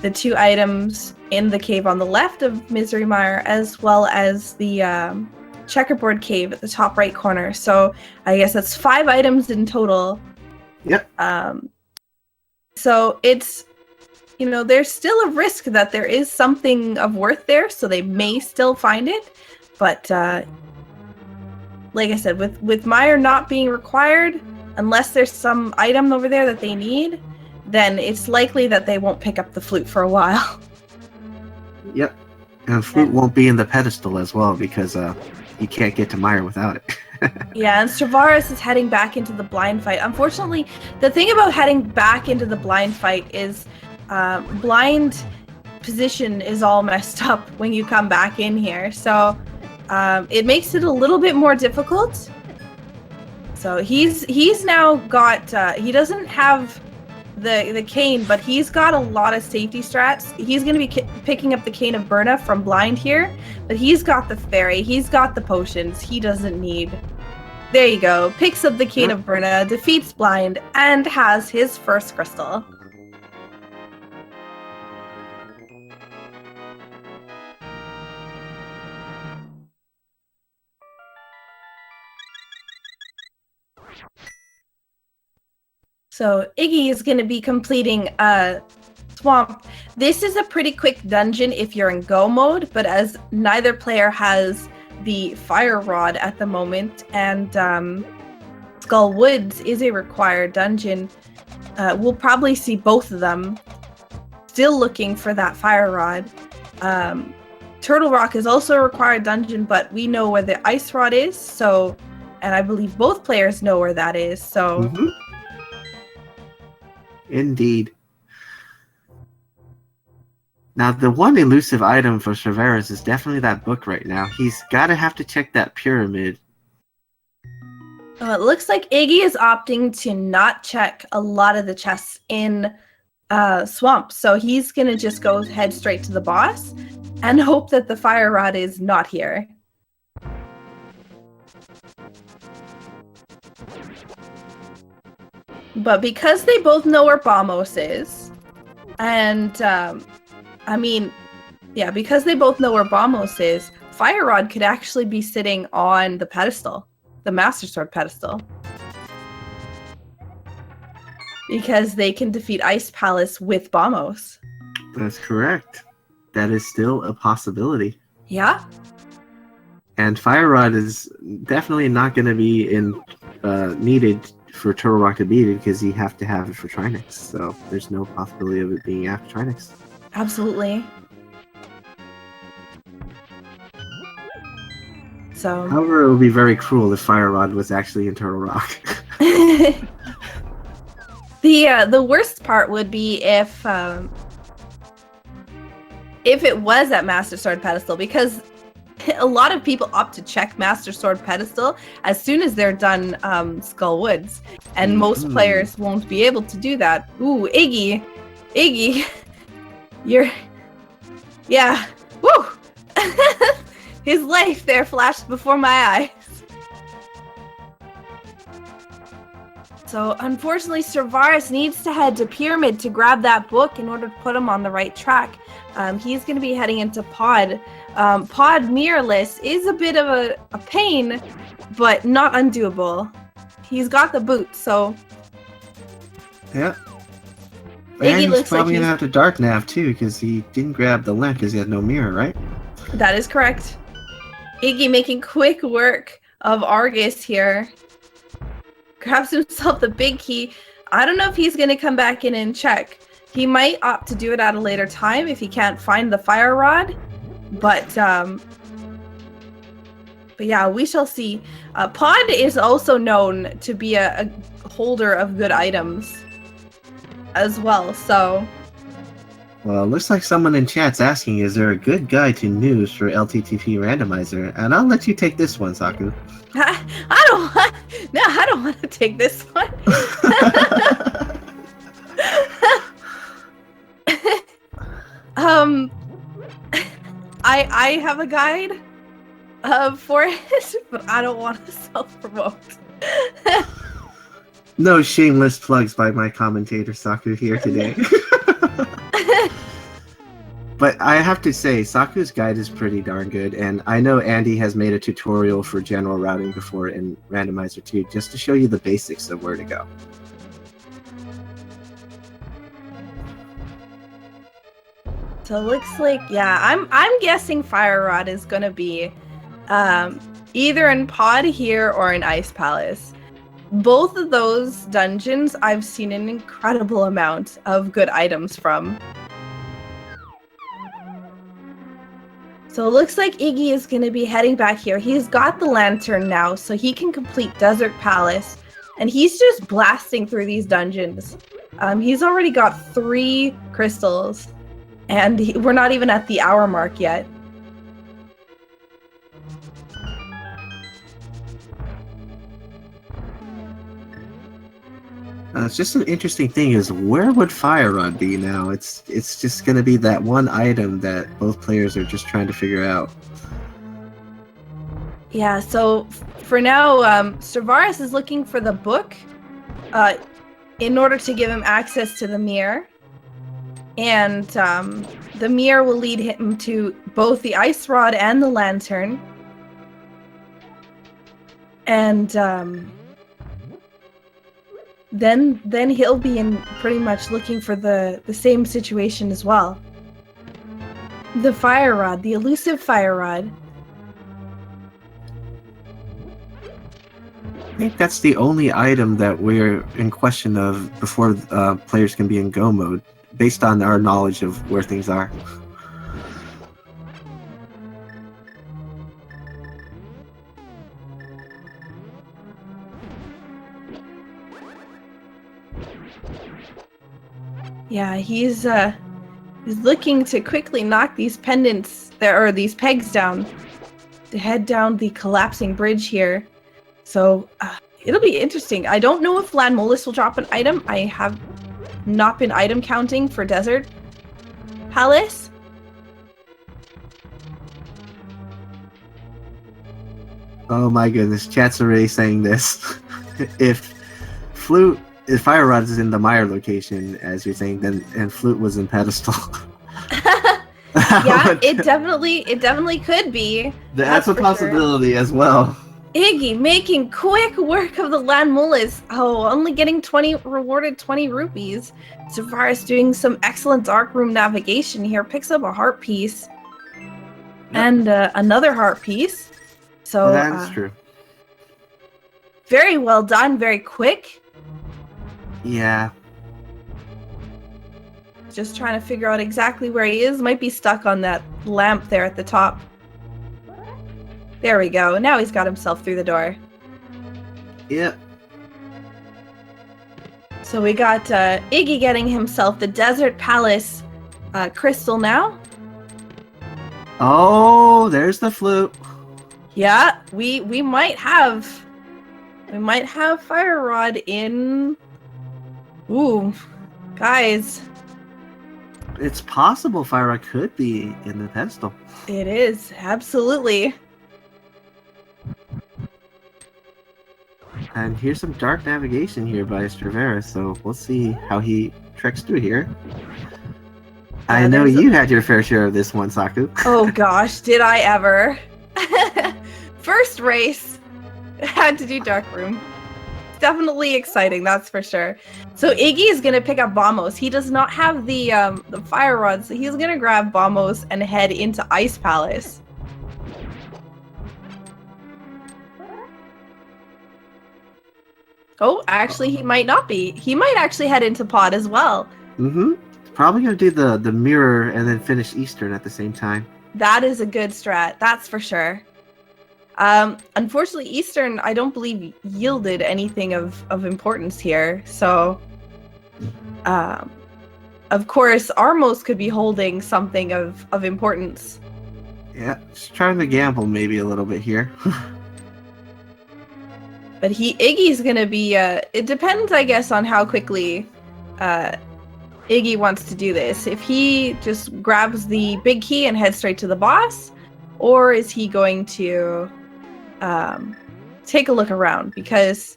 the 2 items in the cave on the left of Misery Mire, as well as the checkerboard cave at the top right corner. So I guess that's 5 items in total. Yep. So it's, there's still a risk that there is something of worth there, so they may still find it. But like I said, with Mire not being required, unless there's some item over there that they need, then it's likely that they won't pick up the flute for a while. Yep. And flute won't be in the pedestal as well, because you can't get to Mire without it. Yeah, and Straevaras is heading back into the blind fight. Unfortunately, the thing about heading back into the blind fight is blind position is all messed up when you come back in here. So it makes it a little bit more difficult. So he's now got, he doesn't have the cane, but he's got a lot of safety strats. He's going to be picking up the Cane of Burna from blind here, but he's got the fairy, he's got the potions, he doesn't need. There you go, picks up the Cane of Burna, defeats blind, and has his first crystal. So Iggy is going to be completing Swamp. This is a pretty quick dungeon if you're in go mode, but as neither player has the Fire Rod at the moment, and Skull Woods is a required dungeon, we'll probably see both of them still looking for that Fire Rod. Turtle Rock is also a required dungeon, but we know where the Ice Rod is, so, and I believe both players know where that is, so... Mm-hmm. Indeed. Now, the one elusive item for Straevaras is definitely that book right now. He's got to have to check that pyramid. It looks like Iggy is opting to not check a lot of the chests in Swamp, so he's going to just go head straight to the boss and hope that the Fire Rod is not here. But because they both know where Bamos is, and, because they both know where Bamos is, Fire Rod could actually be sitting on the pedestal, the Master Sword pedestal. Because they can defeat Ice Palace with Bamos. That's correct. That is still a possibility. Yeah. And Fire Rod is definitely not going to be needed for Turtle Rock to beat it, because you have to have it for Trinix, so there's no possibility of it being after Trinix. Absolutely. So. However, it would be very cruel if Fire Rod was actually in Turtle Rock. The worst part would be if it was at Master Sword pedestal, because a lot of people opt to check Master Sword pedestal as soon as they're done Skull Woods, and most players won't be able to do that. Ooh, Iggy, yeah, woo! His life there flashed before my eyes. So unfortunately, Straevaras needs to head to Pyramid to grab that book in order to put him on the right track. He's going to be heading into Pod. Pod mirrorless is a bit of a pain, but not undoable. He's got the boot, so... Yeah. Iggy And looks he's probably like going to have to dark nav too, because he didn't grab the lamp because he had no mirror, right? That is correct. Iggy making quick work of Argus here. Grabs himself the big key. I don't know if he's going to come back in and check. He might opt to do it at a later time if he can't find the Fire Rod. But yeah, we shall see. Pod is also known to be a holder of good items as well, so... Well, it looks like someone in chat's asking, is there a good guide to news for ALTTP Randomizer? And I'll let you take this one, Saku. I don't want to take this one. I have a guide for it, but I don't want to self-promote. No shameless plugs by my commentator Saku here today. But I have to say, Saku's guide is pretty darn good, and I know Andy has made a tutorial for general routing before in Randomizer 2, just to show you the basics of where to go. So it looks like, yeah, I'm guessing Fire Rod is gonna be either in Pod here or in Ice Palace. Both of those dungeons I've seen an incredible amount of good items from. So it looks like Iggy is going to be heading back here. He's got the lantern now, so he can complete Desert Palace. And he's just blasting through these dungeons. He's already got 3 crystals. And we're not even at the hour mark yet. It's just an interesting thing is, where would Fire Rod be now? It's just going to be that one item that both players are just trying to figure out. Yeah, so for now, Straevaras is looking for the book in order to give him access to the mirror. And the mirror will lead him to both the ice rod and the lantern. And then he'll be in pretty much looking for the same situation as well. The fire rod, the elusive fire rod. I think that's the only item that we're in question of before players can be in go mode, based on our knowledge of where things are. Yeah, he's looking to quickly knock these pendants there, or these pegs down, to head down the collapsing bridge here. So it'll be interesting. I don't know if Landmolus will drop an item. I have not been item counting for Desert Palace. Oh my goodness, chat's already saying this. If Fire Rod is in the Mire location, as you're saying, then and Flute was in Pedestal. Yeah, it definitely could be. That's a possibility as well. Iggy making quick work of the Landmolus. Oh, only getting rewarded 20 rupees. Straevaras doing some excellent dark room navigation here. Picks up a heart piece. Yep. And another heart piece. So that's true. Very well done, very quick. Yeah. Just trying to figure out exactly where he is. Might be stuck on that lamp there at the top. There we go. Now he's got himself through the door. Yep. So we got Iggy getting himself the Desert Palace crystal now. Oh, there's the flute. Yeah, we might have Fire Rod in. Ooh, guys. It's possible Fire Rod could be in the pedestal. It is, absolutely. And here's some dark navigation here by Straevaras, so we'll see how he treks through here. I know you had your fair share of this one, Saku. Oh gosh, did I ever. First race, had to do dark room. Definitely exciting, that's for sure. So Iggy is gonna pick up Bombos. He does not have the fire rod, so he's gonna grab Bombos and head into Ice Palace. Oh, actually, he might not be. He might actually head into Pod as well. Mm-hmm. Probably gonna do the mirror and then finish Eastern at the same time. That is a good strat, that's for sure. Unfortunately, Eastern, I don't believe, yielded anything of importance here. So, of course, Armos could be holding something of importance. Yeah, just trying to gamble maybe a little bit here. But Iggy's gonna be, it depends, I guess, on how quickly Iggy wants to do this. If he just grabs the big key and heads straight to the boss, or is he going to take a look around? Because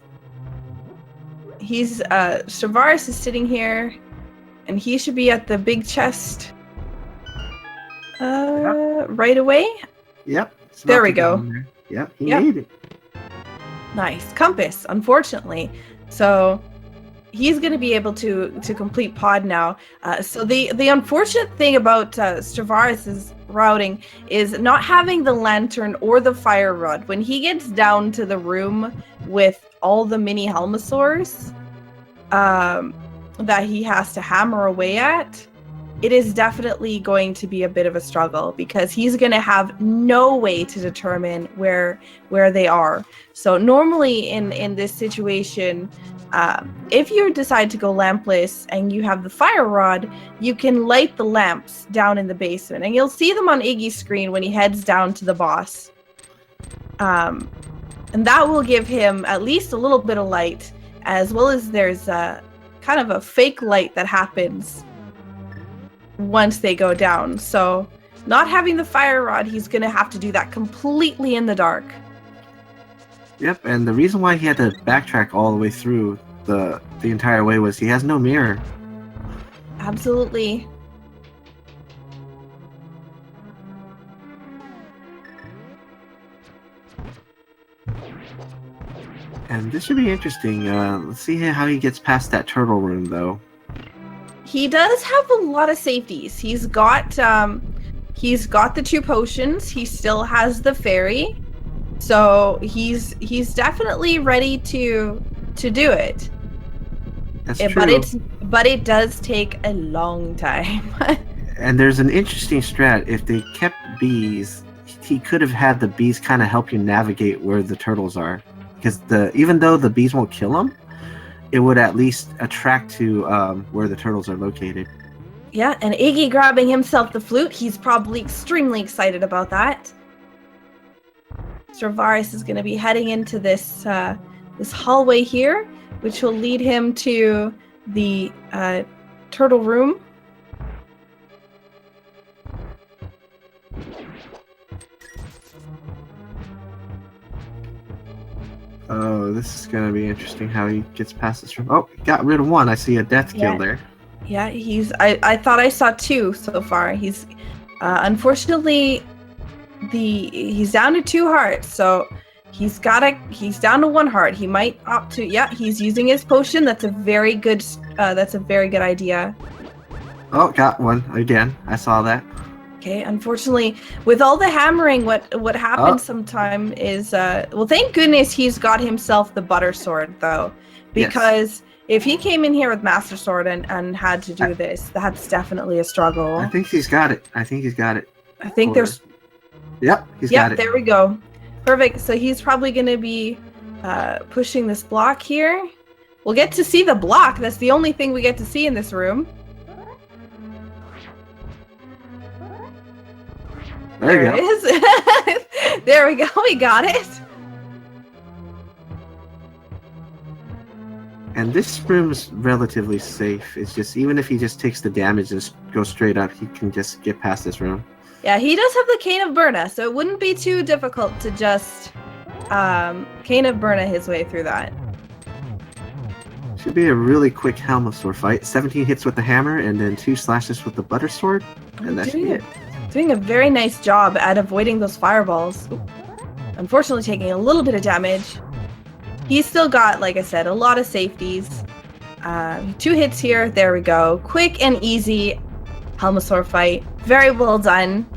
Straevaras is sitting here, and he should be at the big chest Right away. Yep. it's There about we to go go. on there. Yep, he Yep. made it. Nice. Compass, unfortunately. So he's going to be able to complete pod now. So the unfortunate thing about Straevaras' routing is not having the lantern or the fire rod. When he gets down to the room with all the mini Helmosaurs that he has to hammer away at, it is definitely going to be a bit of a struggle because he's going to have no way to determine where they are. So normally in this situation, if you decide to go lampless and you have the fire rod, you can light the lamps down in the basement, and you'll see them on Iggy's screen when he heads down to the boss. And that will give him at least a little bit of light, as well as there's a kind of a fake light that happens once they go down. So not having the fire rod, he's going to have to do that completely in the dark. Yep, and the reason why he had to backtrack all the way through the entire way was he has no mirror. Absolutely. And this should be interesting. Let's see how he gets past that turtle room, though. He does have a lot of safeties. He's got the 2 potions. He still has the fairy. So he's definitely ready to do it. That's true. But it does take a long time. And there's an interesting strat. If they kept bees, he could have had the bees kind of help you navigate where the turtles are. Because even though the bees won't kill them, it would at least attract to where the turtles are located. Yeah, and Iggy grabbing himself the flute. He's probably extremely excited about that. Straevaras is going to be heading into this hallway here, which will lead him to the turtle room. Oh, this is going to be interesting how he gets past this room. Oh, got rid of one. I see a death kill there. Yeah, I thought I saw 2 so far. He's unfortunately he's down to 2 hearts, so he's down to 1 heart. He might opt to he's using his potion. That's a very good idea. Oh, got one again. I saw that. Okay, unfortunately, with all the hammering, what happens sometime is thank goodness he's got himself the butter sword though, because if he came in here with Master Sword and had to do this, that's definitely a struggle. I think he's got it. I think there's. Yep, he's got it. There we go. Perfect. So he's probably going to be pushing this block here. We'll get to see the block. That's the only thing we get to see in this room. There you go. It is. There we go. We got it. And this room's relatively safe. It's just, even if he just takes the damage and goes straight up, he can just get past this room. Yeah, he does have the Cane of Burna, so it wouldn't be too difficult to just Cane of Burna his way through that. Should be a really quick Helmosaur fight. 17 hits with the hammer and then 2 slashes with the butter sword. And that should be it. Doing a very nice job at avoiding those fireballs. Ooh. Unfortunately taking a little bit of damage. He's still got, like I said, a lot of safeties. 2 hits here. There we go. Quick and easy Helmosaur fight. Very well done.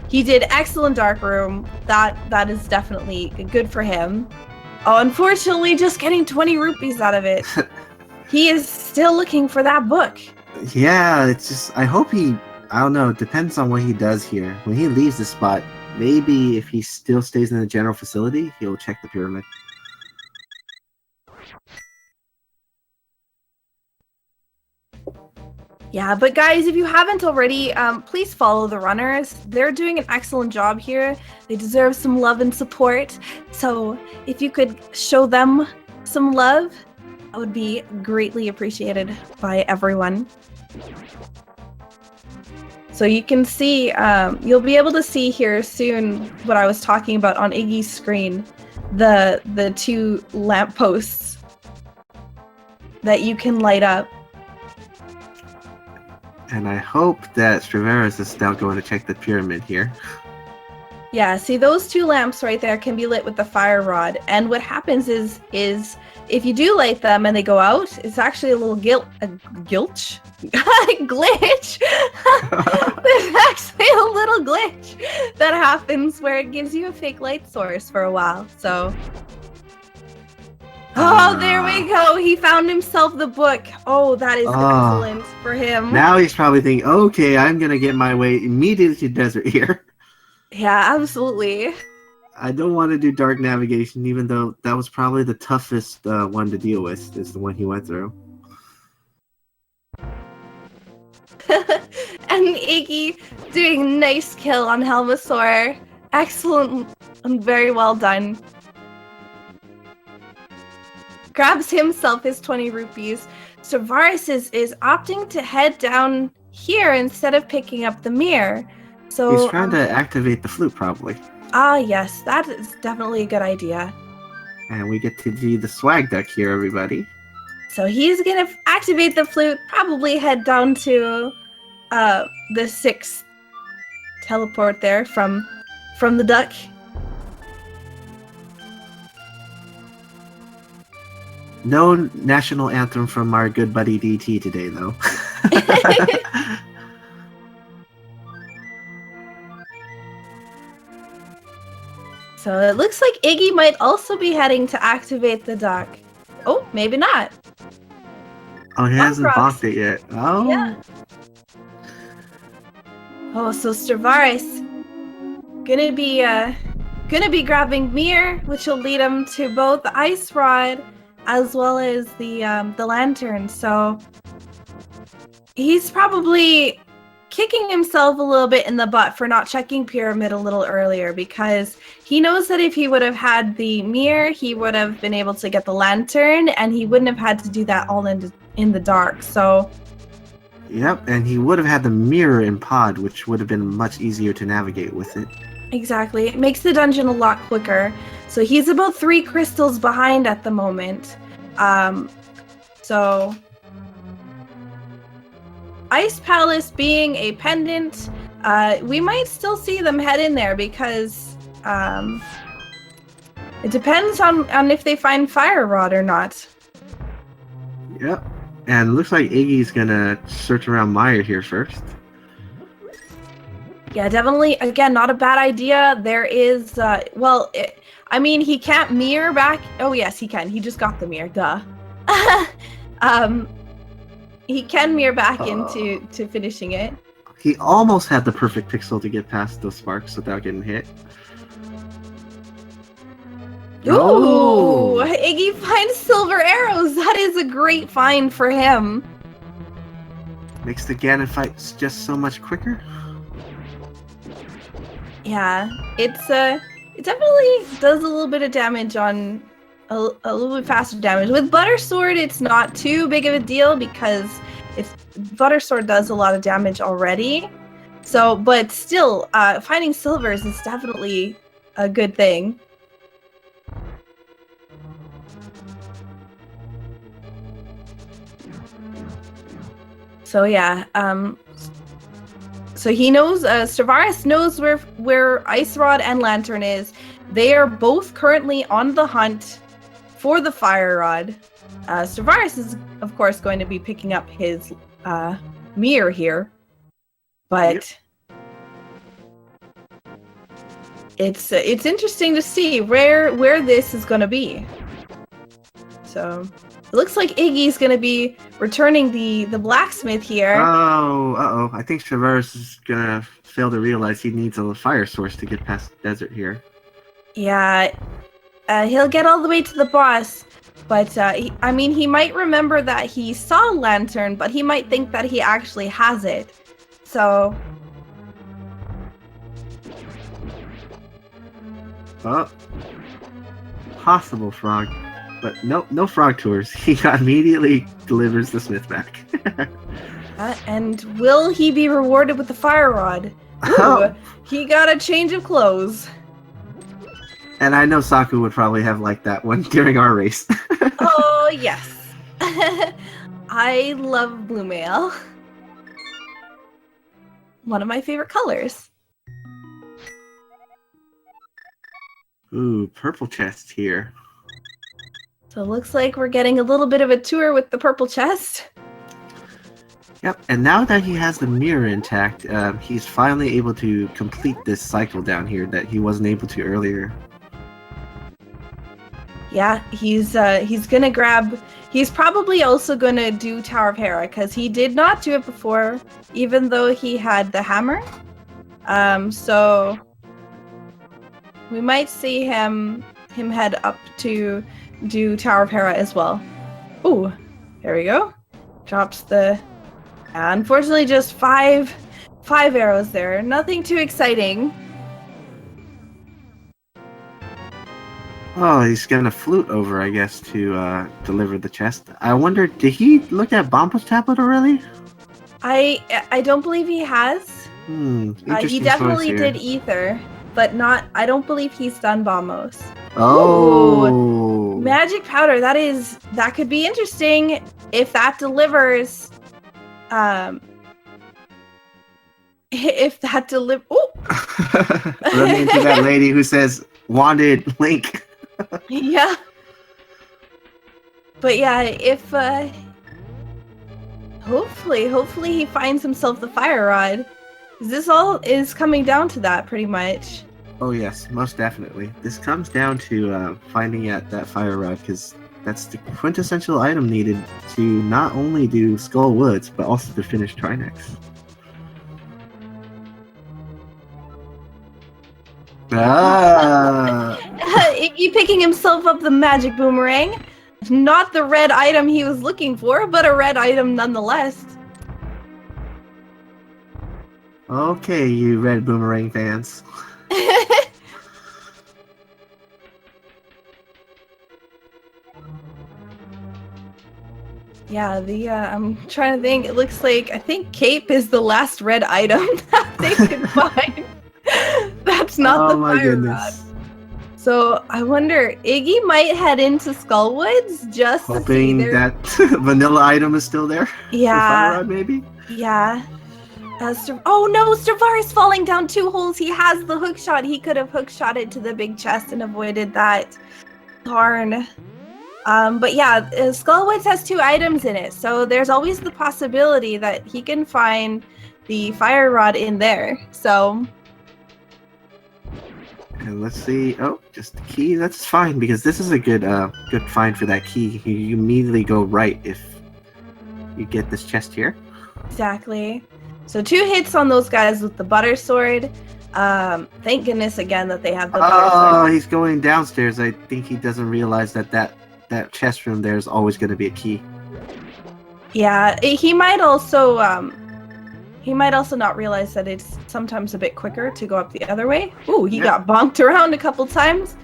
He did excellent Dark Room. That is definitely good for him. Oh, unfortunately, just getting 20 rupees out of it. He is still looking for that book. Yeah, it's just, I hope I don't know, it depends on what he does here. When he leaves the spot, maybe if he still stays in the general facility, he'll check the pyramid. Yeah, but guys, if you haven't already, please follow the runners. They're doing an excellent job here. They deserve some love and support. So if you could show them some love, that would be greatly appreciated by everyone. So you can see, you'll be able to see here soon what I was talking about on Iggy's screen, the 2 lampposts that you can light up. And I hope that Straevaras is now going to check the pyramid here. Yeah, see those two lamps right there can be lit with the fire rod, and what happens is if you do light them and they go out, it's actually a little glitch. There's actually a little glitch that happens where it gives you a fake light source for a while. So, there we go. He found himself the book. Oh, that is excellent for him. Now he's probably thinking, okay, I'm gonna get my way immediately to desert here. Yeah, absolutely. I don't want to do dark navigation, even though that was probably the toughest one to deal with, is the one he went through. And Iggy doing a nice kill on Helmasaur. Excellent and very well done. Grabs himself his 20 rupees. Straevaras is opting to head down here instead of picking up the mirror. So he's trying to activate the flute, probably. Yes, that is definitely a good idea. And we get to do the swag deck here, everybody. So he's gonna activate the flute, probably head down to the 6th teleport there from the duck. No national anthem from our good buddy DT today, though. So it looks like Iggy might also be heading to activate the duck. Oh, maybe not. Oh, he hasn't bonked it yet. Oh. Yeah. Oh, so Straevaras gonna be grabbing Mir, which will lead him to both the ice rod as well as the lantern. So he's probably kicking himself a little bit in the butt for not checking pyramid a little earlier, because he knows that if he would have had the mirror, he would have been able to get the lantern, and he wouldn't have had to do that all in the dark. So yep, and he would have had the mirror in pod, which would have been much easier to navigate with it. Exactly. It makes the dungeon a lot quicker. So he's about 3 crystals behind at the moment. So Ice Palace being a pendant, we might still see them head in there, because it depends on if they find Fire Rod or not. Yep. And it looks like Iggy's gonna search around Maya here first. Yeah, definitely. Again, not a bad idea. There is, I mean, he can't mirror back. Oh, yes, he can. He just got the mirror. Duh. He can mirror back into finishing it. He almost had the perfect pixel to get past those sparks without getting hit. Ooh! Oh. Iggy finds silver arrows. That is a great find for him. Makes the Ganon fight just so much quicker. Yeah, it definitely does a little bit of damage on a little bit faster damage. With Butter Sword, it's not too big of a deal because Butter Sword does a lot of damage already. So, but still, finding silvers is definitely a good thing. So yeah, so he knows, Straevaras knows where Ice Rod and Lantern is. They are both currently on the hunt for the Fire Rod. Straevaras is, of course, going to be picking up his mirror here, but it's interesting to see where this is going to be. So it looks like Iggy's going to be returning the blacksmith here. Oh, I think Straevaras is going to fail to realize he needs a fire source to get past the desert here. Yeah, he'll get all the way to the boss, but he might remember that he saw Lantern, but he might think that he actually has it. So... Oh. Possible frog. But no frog tours. He immediately delivers the smith back. And will he be rewarded with the fire rod? Ooh, he got a change of clothes. And I know Saku would probably have liked that one during our race. Oh, yes. I love blue mail. one of my favorite colors. Ooh, purple chest here. So it looks like we're getting a little bit of a tour with the purple chest. Yep, and now that he has the mirror intact, he's finally able to complete this cycle down here that he wasn't able to earlier. Yeah, he's gonna grab. He's probably also gonna do Tower of Hera because he did not do it before, even though he had the hammer. So we might see him head up to do Tower of Hera as well. Ooh, there we go. Drops the. Unfortunately, just five arrows there. Nothing too exciting. Oh, he's gonna flute over, I guess, to deliver the chest. I wonder, did he look at Bomba's tablet already? I don't believe he has. He Interesting definitely choice here. did Ether, but not. I don't believe he's done Bombos. Oh, Ooh, magic powder. That could be interesting if that delivers. If that delivers. Oh, run into that lady who says wanted Link. Yeah. But yeah, if hopefully he finds himself the fire rod. This all is coming down to that pretty much. Oh yes, most definitely. This comes down to finding that fire rod, because that's the quintessential item needed to not only do Skull Woods, but also to finish Trinex. Iggy picking himself up the magic boomerang. Not the red item he was looking for, but a red item nonetheless. Okay, you red boomerang fans. Yeah, I'm trying to think. It looks like I think Cape is the last red item that they can find. That's not the fire rod. So I wonder, Iggy might head into Skullwoods just hoping to see that vanilla item is still there. Yeah. The fire rod, maybe. Yeah. Oh no, Straevaras falling down 2 holes. He has the hook shot. He could have hook shotted to the big chest and avoided that. Darn. But yeah, Skullwoods has 2 items in it, so there's always the possibility that he can find the fire rod in there. So. And let's see. Oh, just the key. That's fine, because this is a good find for that key. You immediately go right if you get this chest here. Exactly. So 2 hits on those guys with the butter sword. Thank goodness again that they have the butter sword. Oh, he's going downstairs. I think he doesn't realize that chest room there is always going to be a key. Yeah, he might also not realize that it's sometimes a bit quicker to go up the other way. Ooh, he got bonked around a couple times.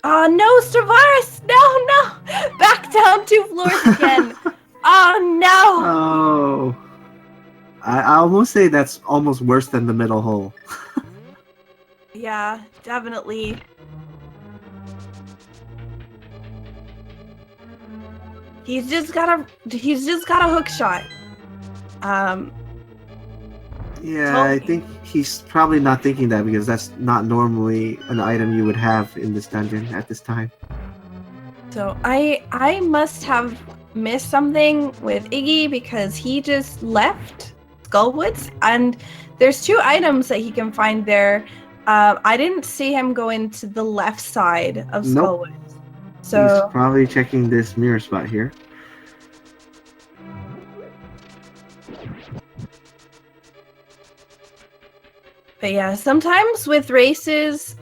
Oh no, Straevaras! No! Back down 2 floors again. Oh no! Oh. I almost say that's almost worse than the middle hole. Yeah, definitely. He's just got a hook shot. Yeah, I think he's probably not thinking that, because that's not normally an item you would have in this dungeon at this time. So I must have missed something with Iggy, because he just left Skullwoods, and there's 2 items that he can find there. I didn't see him go into the left side of Skullwoods. Nope. So he's probably checking this mirror spot here. But yeah, sometimes with races,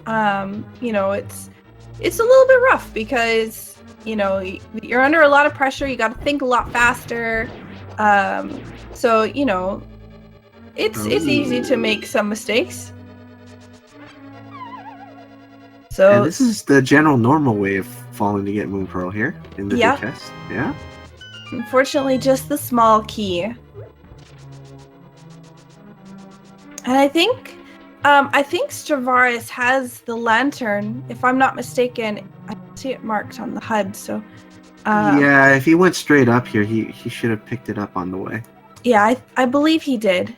you know, it's a little bit rough, because you know you're under a lot of pressure. You got to think a lot faster. So you know, it's easy to make some mistakes. So and this is the general normal way of falling to get Moon Pearl here in the big chest. Yeah. Unfortunately, just the small key. And I think Straevaras has the lantern, if I'm not mistaken. I see it marked on the HUD, so... yeah, if he went straight up here, he should have picked it up on the way. Yeah, I believe he did.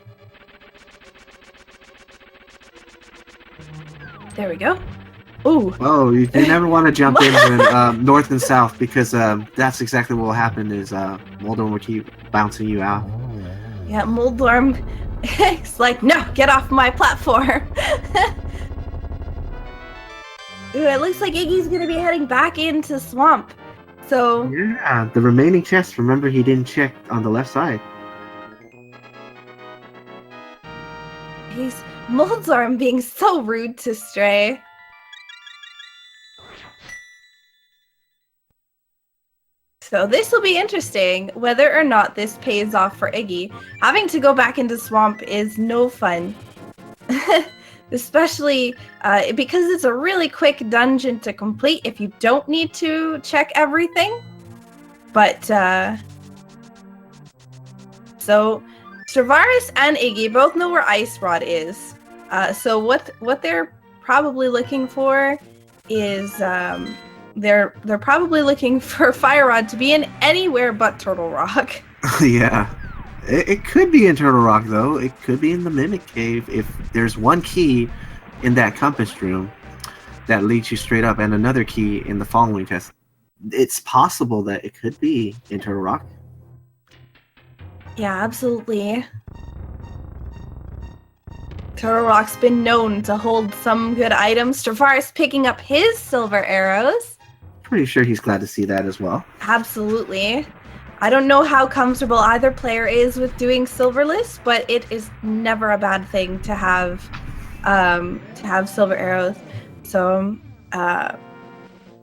There we go. Ooh. Oh, you never want to jump in when north and south, because that's exactly what will happen is Moldorm will keep bouncing you out. Yeah, Moldorm is like, no, get off my platform. Ooh, it looks like Iggy's gonna be heading back into Swamp. So Yeah, the remaining chest, remember he didn't check on the left side. he's Moldorm being so rude to Stray. So this will be interesting, whether or not this pays off for Iggy. Having to go back into Swamp is no fun. Especially because it's a really quick dungeon to complete if you don't need to check everything. But, so Straevaras and Iggy both know where Ice Rod is. So what they're probably looking for is, they're probably looking for Fire Rod to be in anywhere but Turtle Rock. Yeah. It could be in Turtle Rock, though. It could be in the Mimic Cave if there's one key in that compass room that leads you straight up and another key in the following test. It's possible that it could be in Turtle Rock. Yeah, absolutely. Turtle Rock's been known to hold some good items. Straevaras picking up his silver arrows. Pretty sure he's glad to see that as well. Absolutely. I don't know how comfortable either player is with doing silverless, but it is never a bad thing to have silver arrows. So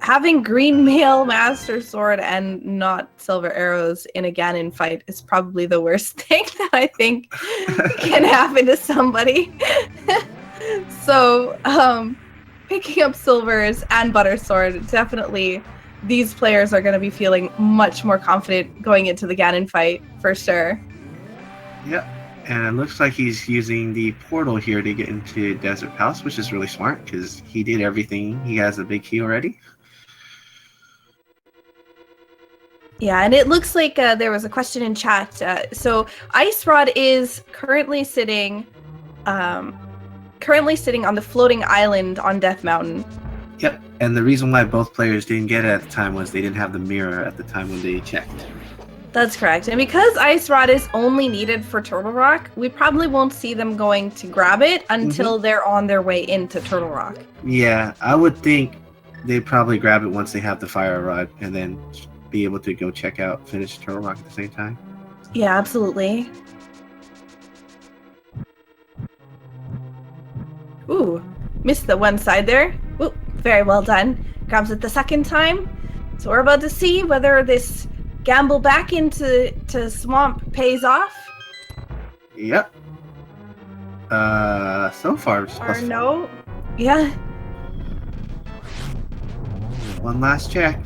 having green mail master sword and not silver arrows in a Ganon fight is probably the worst thing that I think can happen to somebody. So picking up silvers and butter sword, definitely these players are going to be feeling much more confident going into the Ganon fight, for sure. Yep. And it looks like he's using the portal here to get into Desert Palace, which is really smart because he did everything. He has a big key already. Yeah, and it looks like there was a question in chat. So Ice Rod is currently sitting on the floating island on Death Mountain. Yep, and the reason why both players didn't get it at the time was they didn't have the mirror at the time when they checked. That's correct. And because Ice Rod is only needed for Turtle Rock, we probably won't see them going to grab it until they're on their way into Turtle Rock. Yeah, I would think they'd probably grab it once they have the Fire Rod and then be able to go finish Turtle Rock at the same time. Yeah, absolutely. Ooh, missed the one side there. Ooh, very well done. Grabs it the second time. So we're about to see whether this gamble back into Swamp pays off. Yep. So far it's Or no. Yeah. One last check.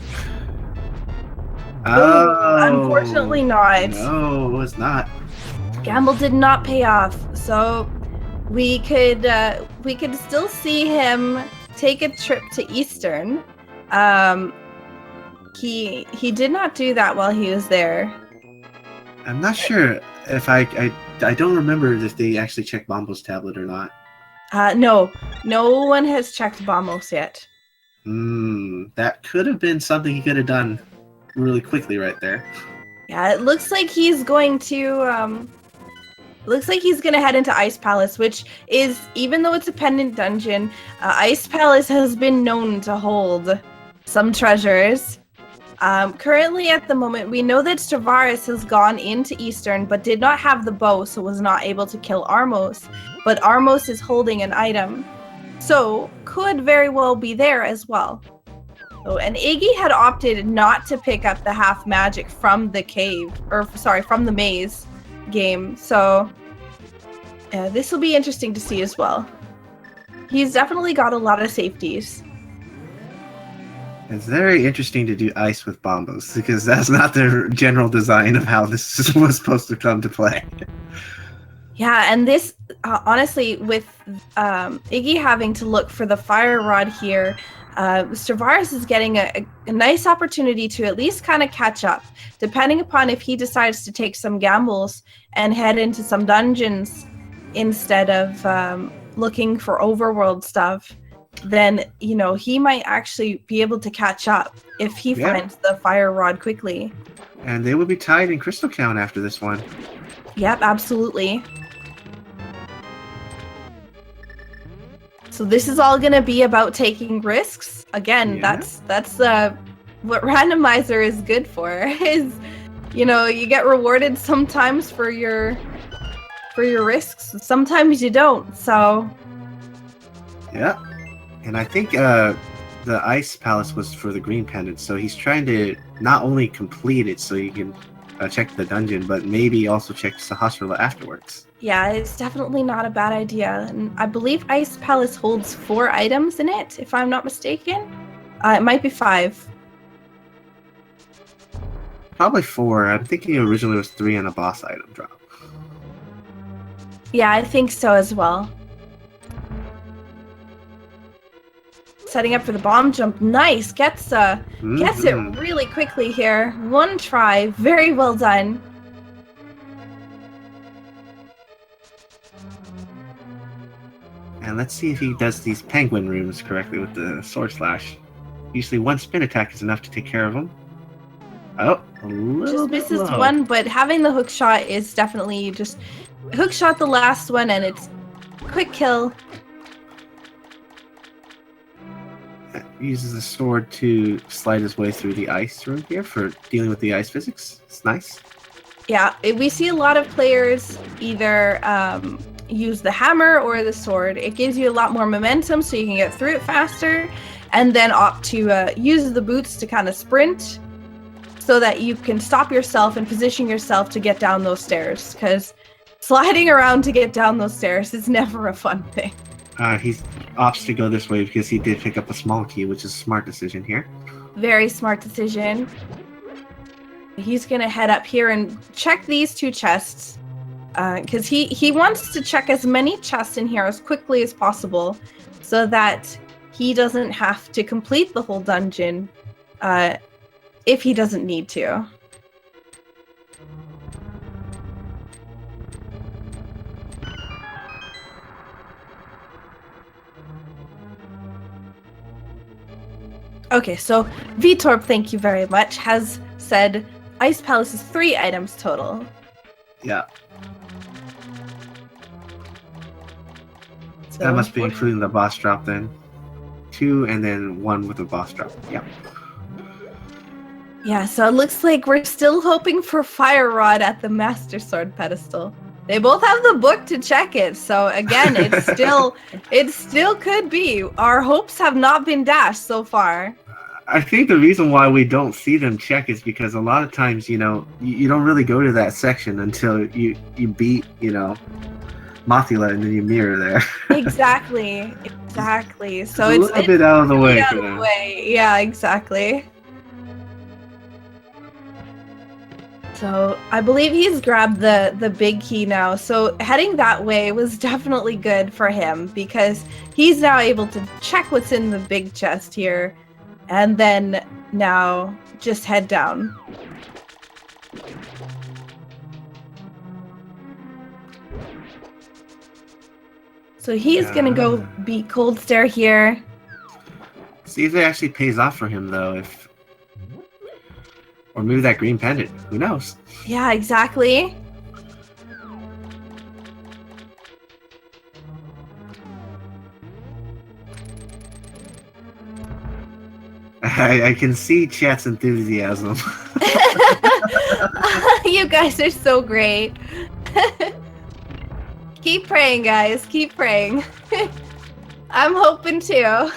Oh, unfortunately not. No, it was not. Gamble did not pay off. So we could still see him take a trip to Eastern. He did not do that while he was there. I'm not sure if I don't remember if they actually checked Bombo's tablet or not. No one has checked Bombos yet. That could have been something he could have done really quickly right there. Yeah, it looks like he's going to head into Ice Palace, which is, even though it's a pendant dungeon, Ice Palace has been known to hold some treasures. Currently, at the moment, we know that Straevaras has gone into Eastern, but did not have the bow, so was not able to kill Armos. But Armos is holding an item, so could very well be there as well. So, and Iggy had opted not to pick up the half magic from the from the maze game. So this will be interesting to see as well. He's definitely got a lot of safeties. It's very interesting to do ice with Bombos because that's not the general design of how this was supposed to come to play. Yeah, and this, honestly, with Iggy having to look for the Fire Rod here, Straevaras is getting a nice opportunity to at least kind of catch up, depending upon if he decides to take some gambles and head into some dungeons instead of looking for overworld stuff. Then, you know, he might actually be able to catch up if he finds the fire rod quickly. And they will be tied in crystal count after this one. Yep, absolutely. So this is all going to be about taking risks. Again, that's what Randomizer is good for. Is, you know, you get rewarded sometimes for your risks. Sometimes you don't. So yeah. And I think the Ice Palace was for the Green Pendant, so he's trying to not only complete it so you can check the dungeon, but maybe also check Sahasrara afterwards. Yeah, it's definitely not a bad idea. And I believe Ice Palace holds 4 items in it, if I'm not mistaken. It might be 5. Probably 4. I'm thinking originally it was 3 on a boss item drop. Yeah, I think so as well. Setting up for the bomb jump. Nice. Gets it really quickly here. 1 try. Very well done. And let's see if he does these penguin rooms correctly with the sword slash. Usually 1 spin attack is enough to take care of him. Oh, a little just bit misses low. 1, but having the hook shot is definitely just hook shot the last one, and it's quick kill. Uses the sword to slide his way through the ice room here for dealing with the ice physics. It's nice. Yeah, we see a lot of players either use the hammer or the sword. It gives you a lot more momentum so you can get through it faster, and then opt to use the boots to kind of sprint so that you can stop yourself and position yourself to get down those stairs, because sliding around to get down those stairs is never a fun thing. He opts to go this way because he did pick up a small key, which is a smart decision here. Very smart decision. He's gonna head up here and check these 2 chests, because he wants to check as many chests in here as quickly as possible so that he doesn't have to complete the whole dungeon if he doesn't need to. Okay, so Vitorp, thank you very much, has said Ice Palace is 3 items total. Yeah. So That must be including the boss drop then. 2 and then 1 with the boss drop. Yeah. Yeah, so it looks like we're still hoping for Fire Rod at the Master Sword pedestal. They both have the book to check it, so again, it still could be. Our hopes have not been dashed so far. I think the reason why we don't see them check is because a lot of times, you know, you don't really go to that section until you beat, you know, Mothula and then you mirror there. Exactly. So it's a little bit out of the way out for of the them. way. Yeah, exactly. So I believe he's grabbed the big key now. So heading that way was definitely good for him because he's now able to check what's in the big chest here and then now just head down. So he's gonna go beat Cold Stare here. See if it actually pays off for him though, or maybe that green pendant. Who knows? Yeah, exactly. I can see chat's enthusiasm. You guys are so great. Keep praying, guys. Keep praying. I'm hoping too.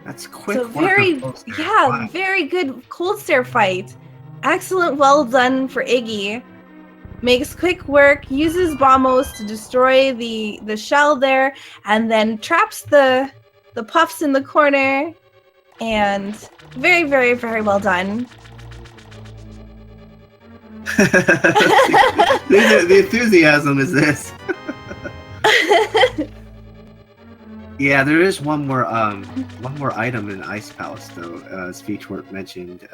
That's quick. So very good Cold Stare fight. Excellent, well done for Iggy. Makes quick work, uses bombos to destroy the shell there, and then traps the puffs in the corner. And very, very, very well done. The enthusiasm is this. Yeah, there is one more item in Ice Palace though, as Feetwork mentioned.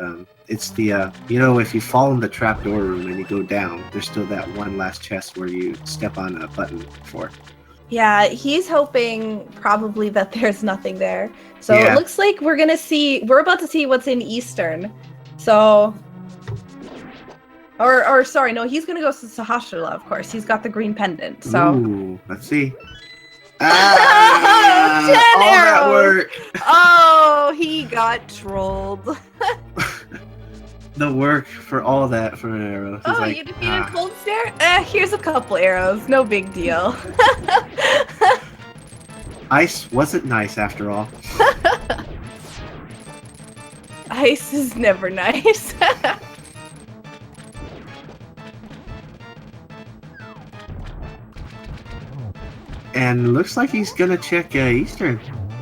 It's the you know, if you fall in the trapdoor room and you go down, there's still that one last chest where you step on a button for. Yeah, he's hoping probably that there's nothing there. So Yeah. it looks like we're about to see what's in Eastern. So, or sorry, no, he's gonna go to Sahasrara, of course. He's got the green pendant. So. Ooh, let's see. Ah, 10 all that arrows. work. Oh, he got trolled. The work for all that for an arrow. He's like, you defeated Cold Stare? Here's a couple arrows. No big deal. Ice wasn't nice after all. Ice is never nice. And looks like he's gonna check Eastern.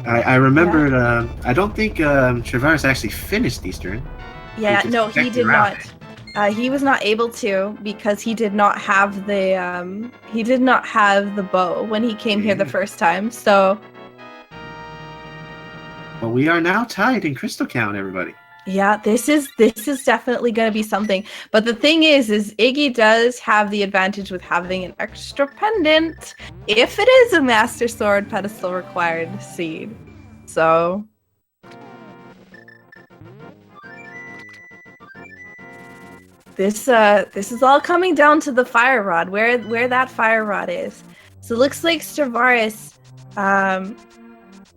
I remembered. I don't think Straevaras actually finished Eastern. Yeah, He no, just he checked did around not. He was not able to because he did not have the bow when he came here the first time. So But we are now tied in Crystal Count, everybody. yeah, this is definitely going to be something. But the thing is Iggy does have the advantage with having an extra pendant if it is a Master Sword pedestal required seed. So this is all coming down to the fire rod, where that fire rod is. So it looks like Straevaras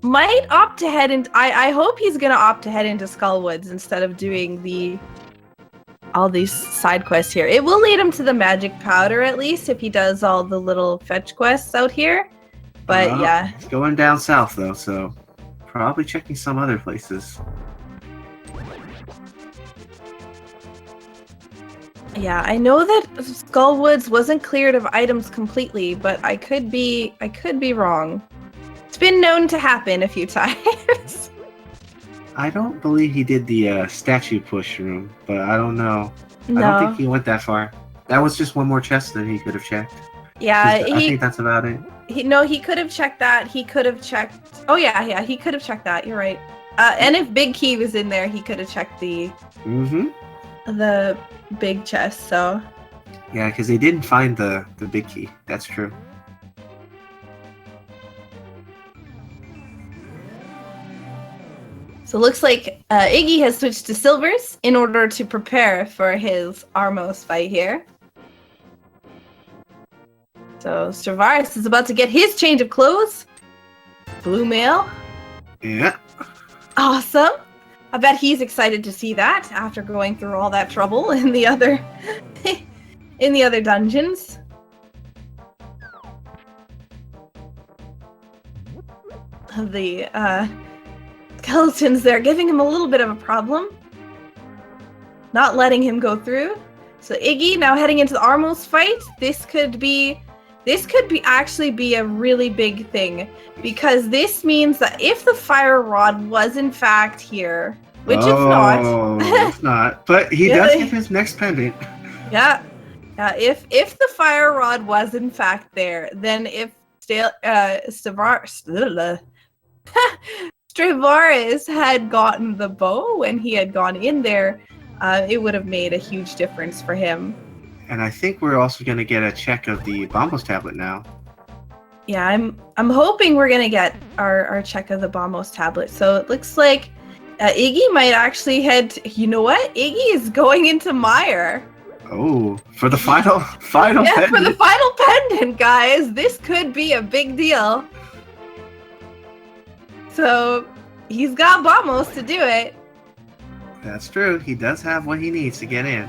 might opt to head into. I hope he's gonna opt to head into Skullwoods instead of doing all these side quests here. It will lead him to the magic powder at least if he does all the little fetch quests out here. But yeah, It's going down south though, so probably checking some other places. yeah, I know that Skullwoods wasn't cleared of items completely, but I could be wrong. It's been known to happen a few times. I don't believe he did the statue push room, but I don't know. No. I don't think he went that far. That was just one more chest that he could have checked. Yeah, I think that's about it. He could have checked that. He could have checked. Oh yeah, he could have checked that. You're right. And if Big Key was in there, he could have checked the big chest. So yeah, because they didn't find the big key. That's true. So it looks like Iggy has switched to silvers in order to prepare for his Armos fight here. So Straevaras is about to get his change of clothes. Blue mail. Yeah. Awesome. I bet he's excited to see that after going through all that trouble in the other dungeons. The skeletons there giving him a little bit of a problem. Not letting him go through. So Iggy now heading into the Armos fight. This could actually be a really big thing, because this means that if the fire rod was in fact here, which it's not. It's not. But he does get his next pendant. Yeah. If the fire rod was in fact there, then if Straevaras had gotten the bow when he had gone in there, it would have made a huge difference for him. And I think we're also going to get a check of the Bombos tablet now. Yeah, I'm hoping we're gonna get our check of the Bombos tablet. So it looks like Iggy might actually head. You know what? Iggy is going into Mire. Oh, for the final Yeah, pendant. for the final pendant, guys. This could be a big deal. So he's got Bombos to do it. That's true. He does have what he needs to get in.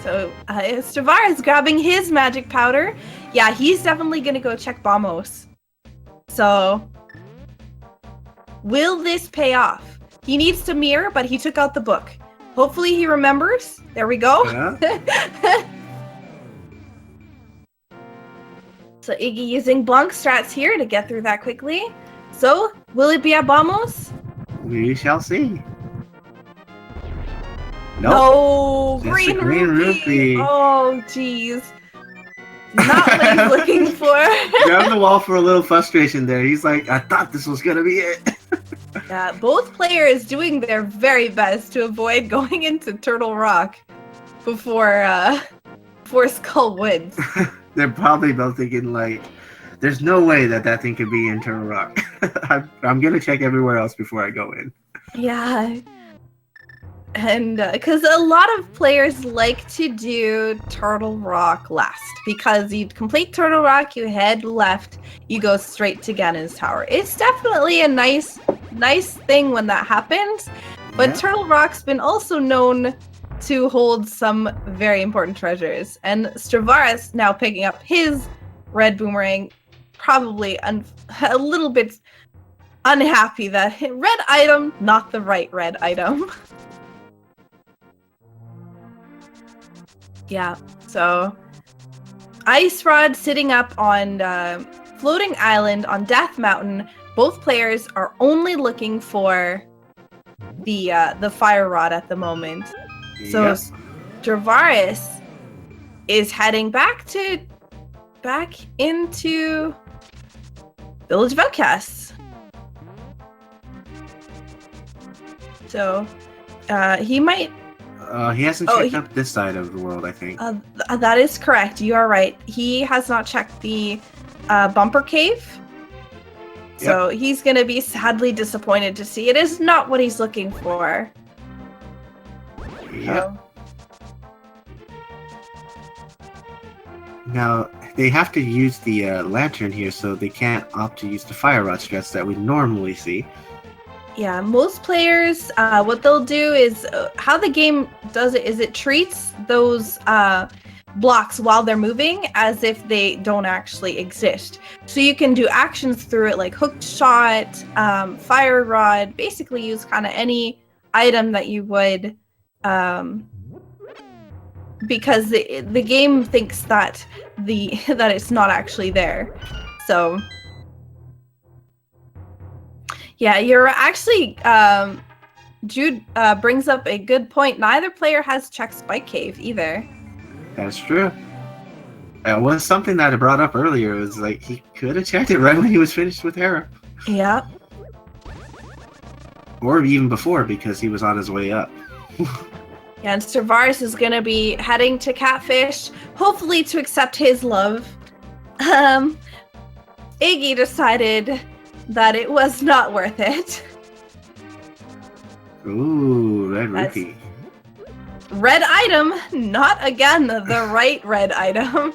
So Straevaras is grabbing his magic powder. Yeah, he's definitely gonna go check Bombos. So will this pay off? He needs to mirror, but he took out the book. Hopefully he remembers. There we go. Yeah. So Iggy using Blanc strats here to get through that quickly. So will it be at Bombos? We shall see. No, Just green a green rupee. rupee. Oh, jeez. Not what he's looking for. Grabbing the wall for a little frustration there. He's like, I thought this was gonna be it. Yeah, both players doing their very best to avoid going into Turtle Rock before Skull Woods. They're probably both thinking like, there's no way that thing could be in Turtle Rock. I'm gonna check everywhere else before I go in. Yeah. And because a lot of players like to do Turtle Rock last, because you complete Turtle Rock, you head left, you go straight to Ganon's Tower. It's definitely a nice thing when that happens, but Yeah. Turtle Rock's been also known to hold some very important treasures. And Straevaras, now picking up his red boomerang, probably a little bit unhappy that red item, not the right red item. Yeah, so Ice Rod sitting up on floating island on Death Mountain. Both players are only looking for the fire rod at the moment. So Yep. Straevaras is heading back into Village of Outcasts. So he might. He hasn't checked up this side of the world, I think. That is correct. You are right. He has not checked the bumper cave. So he's going to be sadly disappointed to see it is not what he's looking for. Yeah. Now, they have to use the lantern here, so they can't opt to use the fire rod stress that we normally see. Yeah, most players, what they'll do is, how the game does it is it treats those blocks while they're moving as if they don't actually exist. So you can do actions through it like hooked shot, fire rod, basically use kind of any item that you would, because the game thinks that that it's not actually there. So yeah, you're actually, Jude brings up a good point. Neither player has checked Spike Cave either. That's true. It was something that I brought up earlier. It was like, he could have checked it right when he was finished with Hera. Yeah. Or even before, because he was on his way up. Yeah, and Straevaras is going to be heading to Catfish, hopefully to accept his love. Iggy decided that it was not worth it. Ooh, red rupee. Red item, not again the right red item.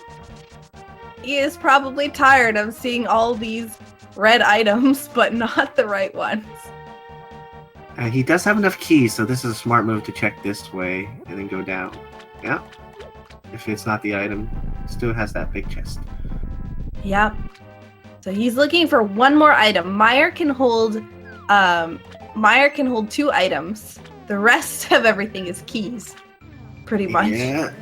He is probably tired of seeing all these red items, but not the right ones. He does have enough keys, so this is a smart move to check this way and then go down. Yeah. If it's not the item, it still has that big chest. Yep. So he's looking for one more item. Meyer can hold 2 items. The rest of everything is keys. Pretty much. Yeah.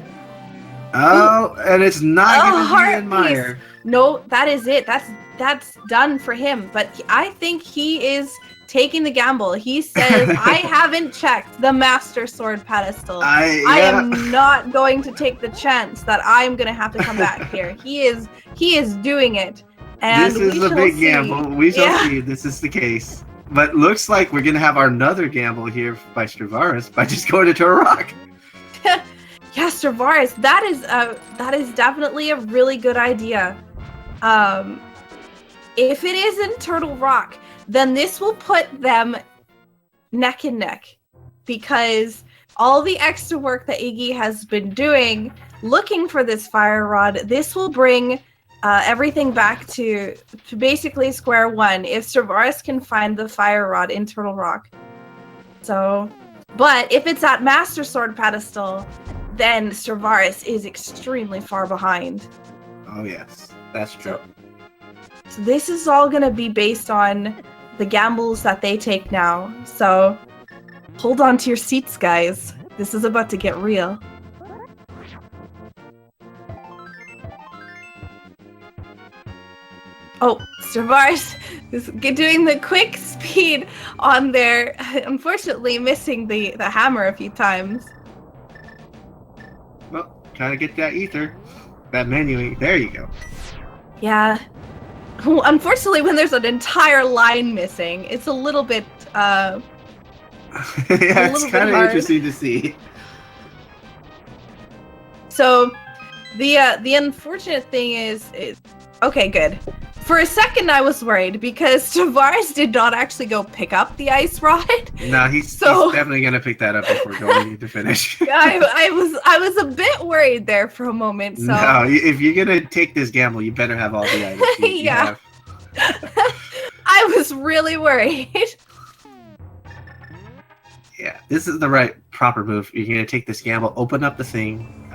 Oh, and it's not going to be in Meyer. No, that is it. That's done for him. But I think he is taking the gamble. He says, I haven't checked the Master Sword pedestal. I am not going to take the chance that I'm going to have to come back here. He is doing it. And this is a big gamble. We shall see if this is the case. But looks like we're going to have another gamble here by Straevaras by just going to Turtle Rock. Yeah, Straevaras, that is definitely a really good idea. If it is in Turtle Rock, then this will put them neck and neck, because all the extra work that Iggy has been doing looking for this fire rod, this will bring everything back to basically square one if Straevaras can find the fire rod in Turtle Rock. So, but if it's at Master Sword pedestal, then Straevaras is extremely far behind. Oh yes, that's true. So this is all going to be based on the gambles that they take now. So hold on to your seats, guys. This is about to get real. Oh, Straevaras is doing the quick speed on there, unfortunately missing the hammer a few times. Well, trying to get that ether. that menu. There you go. Yeah. Unfortunately, when there's an entire line missing, it's a little bit. Yeah, it's kind of interesting to see. So, the unfortunate thing is okay, good. For a second, I was worried because Straevaras did not actually go pick up the ice rod. No, he's definitely gonna pick that up before going to finish. I was a bit worried there for a moment. So no, if you're gonna take this gamble, you better have all the items you have. I was really worried. Yeah, this is the right proper move. You're gonna take this gamble, open up the thing,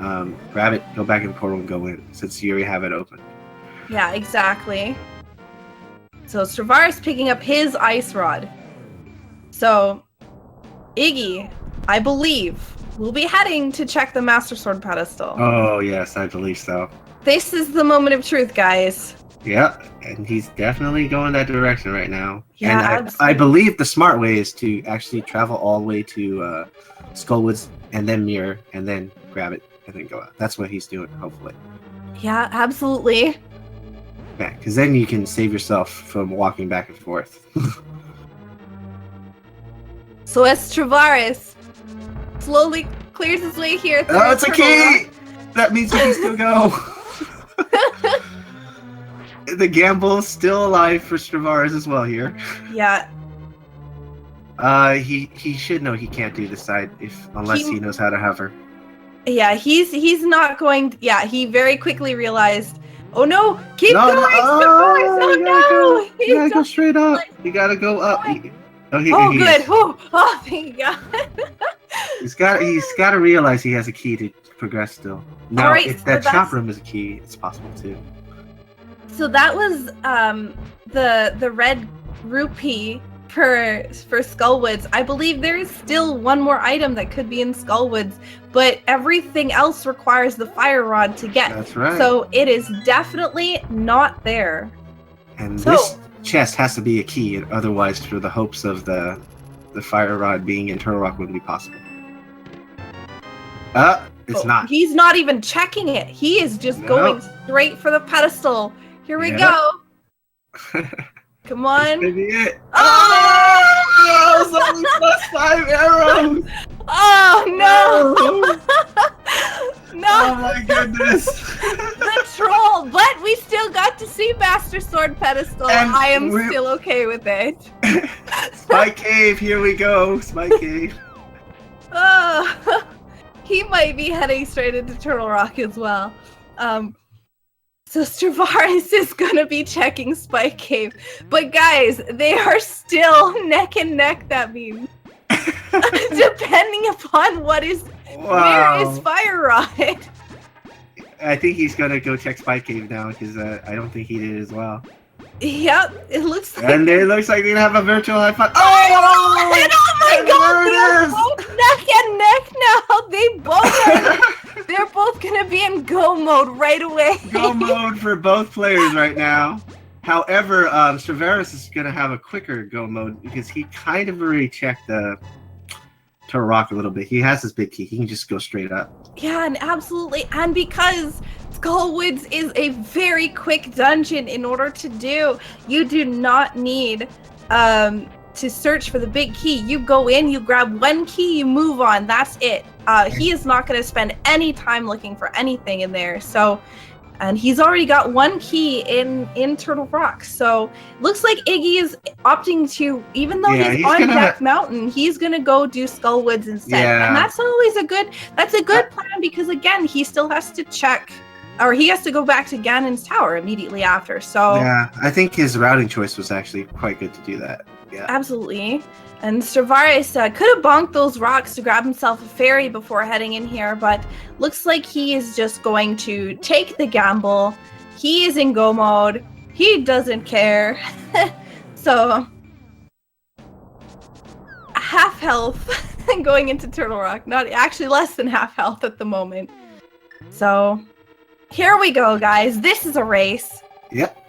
grab it, go back in the portal, and go in. Since you already have it open. Yeah, exactly. So Straevaras picking up his ice rod. So Iggy, I believe, will be heading to check the Master Sword pedestal. Oh yes, I believe so. This is the moment of truth, guys. Yeah, and he's definitely going that direction right now. Yeah, and I believe the smart way is to actually travel all the way to Skullwoods and then mirror and then grab it and then go out. That's what he's doing, hopefully. Yeah, absolutely. Yeah, because then you can save yourself from walking back and forth. So as Straevaras slowly clears his way here. Oh, it's a key! That means we can still go. The gamble's still alive for Straevaras as well here. Yeah. He should know he can't do this side unless he knows how to hover. Yeah, he's not going. Yeah, he very quickly realized. Oh no! Keep going! Oh no! You gotta go straight up. You gotta go up. Good. Is. Oh, thank God. He's got to realize he has a key to progress still. Now, if that shop room is a key, it's possible too. So that was the red rupee for Skullwoods. I believe there is still one more item that could be in Skullwoods, but everything else requires the fire rod to get. That's right. So it is definitely not there. And this chest has to be a key, otherwise for the hopes of the fire rod being in Turtle Rock wouldn't be possible. It's not. He's not even checking it. He is just going straight for the pedestal. Here we go. Come on. This could be it. Oh! It's only +5 arrows! Oh, no! No! Oh, my goodness. The troll! But we still got to see Master Sword pedestal. And I am still okay with it. Spike Cave, here we go. Spike Cave. He might be heading straight into Turtle Rock as well. So Straevaras is gonna be checking Spike Cave. But guys, they are still neck and neck, that means. Depending upon where is Fire Rod. I think he's gonna go check Spike Cave now, because I don't think he did as well. Yep, it looks like... And it looks like we're gonna have a virtual high five. Oh! And oh my God, they're both neck and neck now! They're both gonna be in go mode right away. Go mode for both players right now. However, Straevaras is gonna have a quicker go mode because he kind of already checked the Turtle Rock a little bit. He has his big key. He can just go straight up. Yeah, and absolutely. And because Skullwoods is a very quick dungeon in order to do, you do not need to search for the big key. You go in, you grab one key, you move on. That's it. He is not going to spend any time looking for anything in there. So, and he's already got one key in Turtle Rock. So, looks like Iggy is opting to, even though he's on Death Mountain, he's going to go do Skullwoods instead. Yeah. And that's always a good plan because, again, he still has to check, or he has to go back to Ganon's tower immediately after. So, yeah, I think his routing choice was actually quite good to do that. Yeah. Absolutely. And Straevaras could have bonked those rocks to grab himself a fairy before heading in here, but looks like he is just going to take the gamble. He is in go mode. He doesn't care. So, half health going into Turtle Rock. Not actually, less than half health at the moment. So, here we go, guys. This is a race. Yep.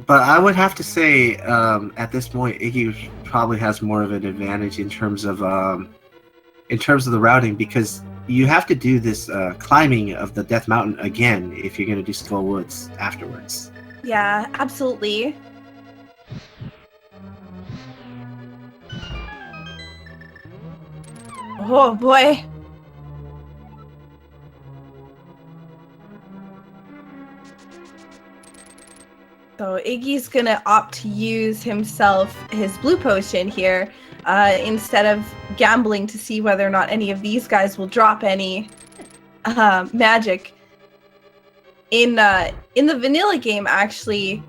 But I would have to say, at this point, Iggy probably has more of an advantage in terms of the routing, because you have to do this climbing of the Death Mountain again if you're going to do Skull Woods afterwards. Yeah, absolutely. Oh boy. So Iggy's gonna opt to use his blue potion here, instead of gambling to see whether or not any of these guys will drop any magic. In the vanilla game, actually,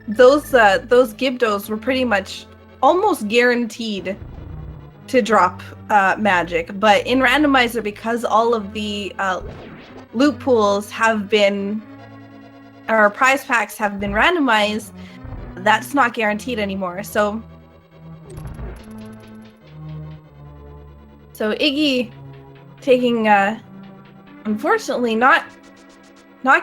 those Gibdos were pretty much almost guaranteed to drop magic, but in Randomizer, because all of the loot pools have been, or prize packs have been randomized, that's not guaranteed anymore. So Iggy taking unfortunately not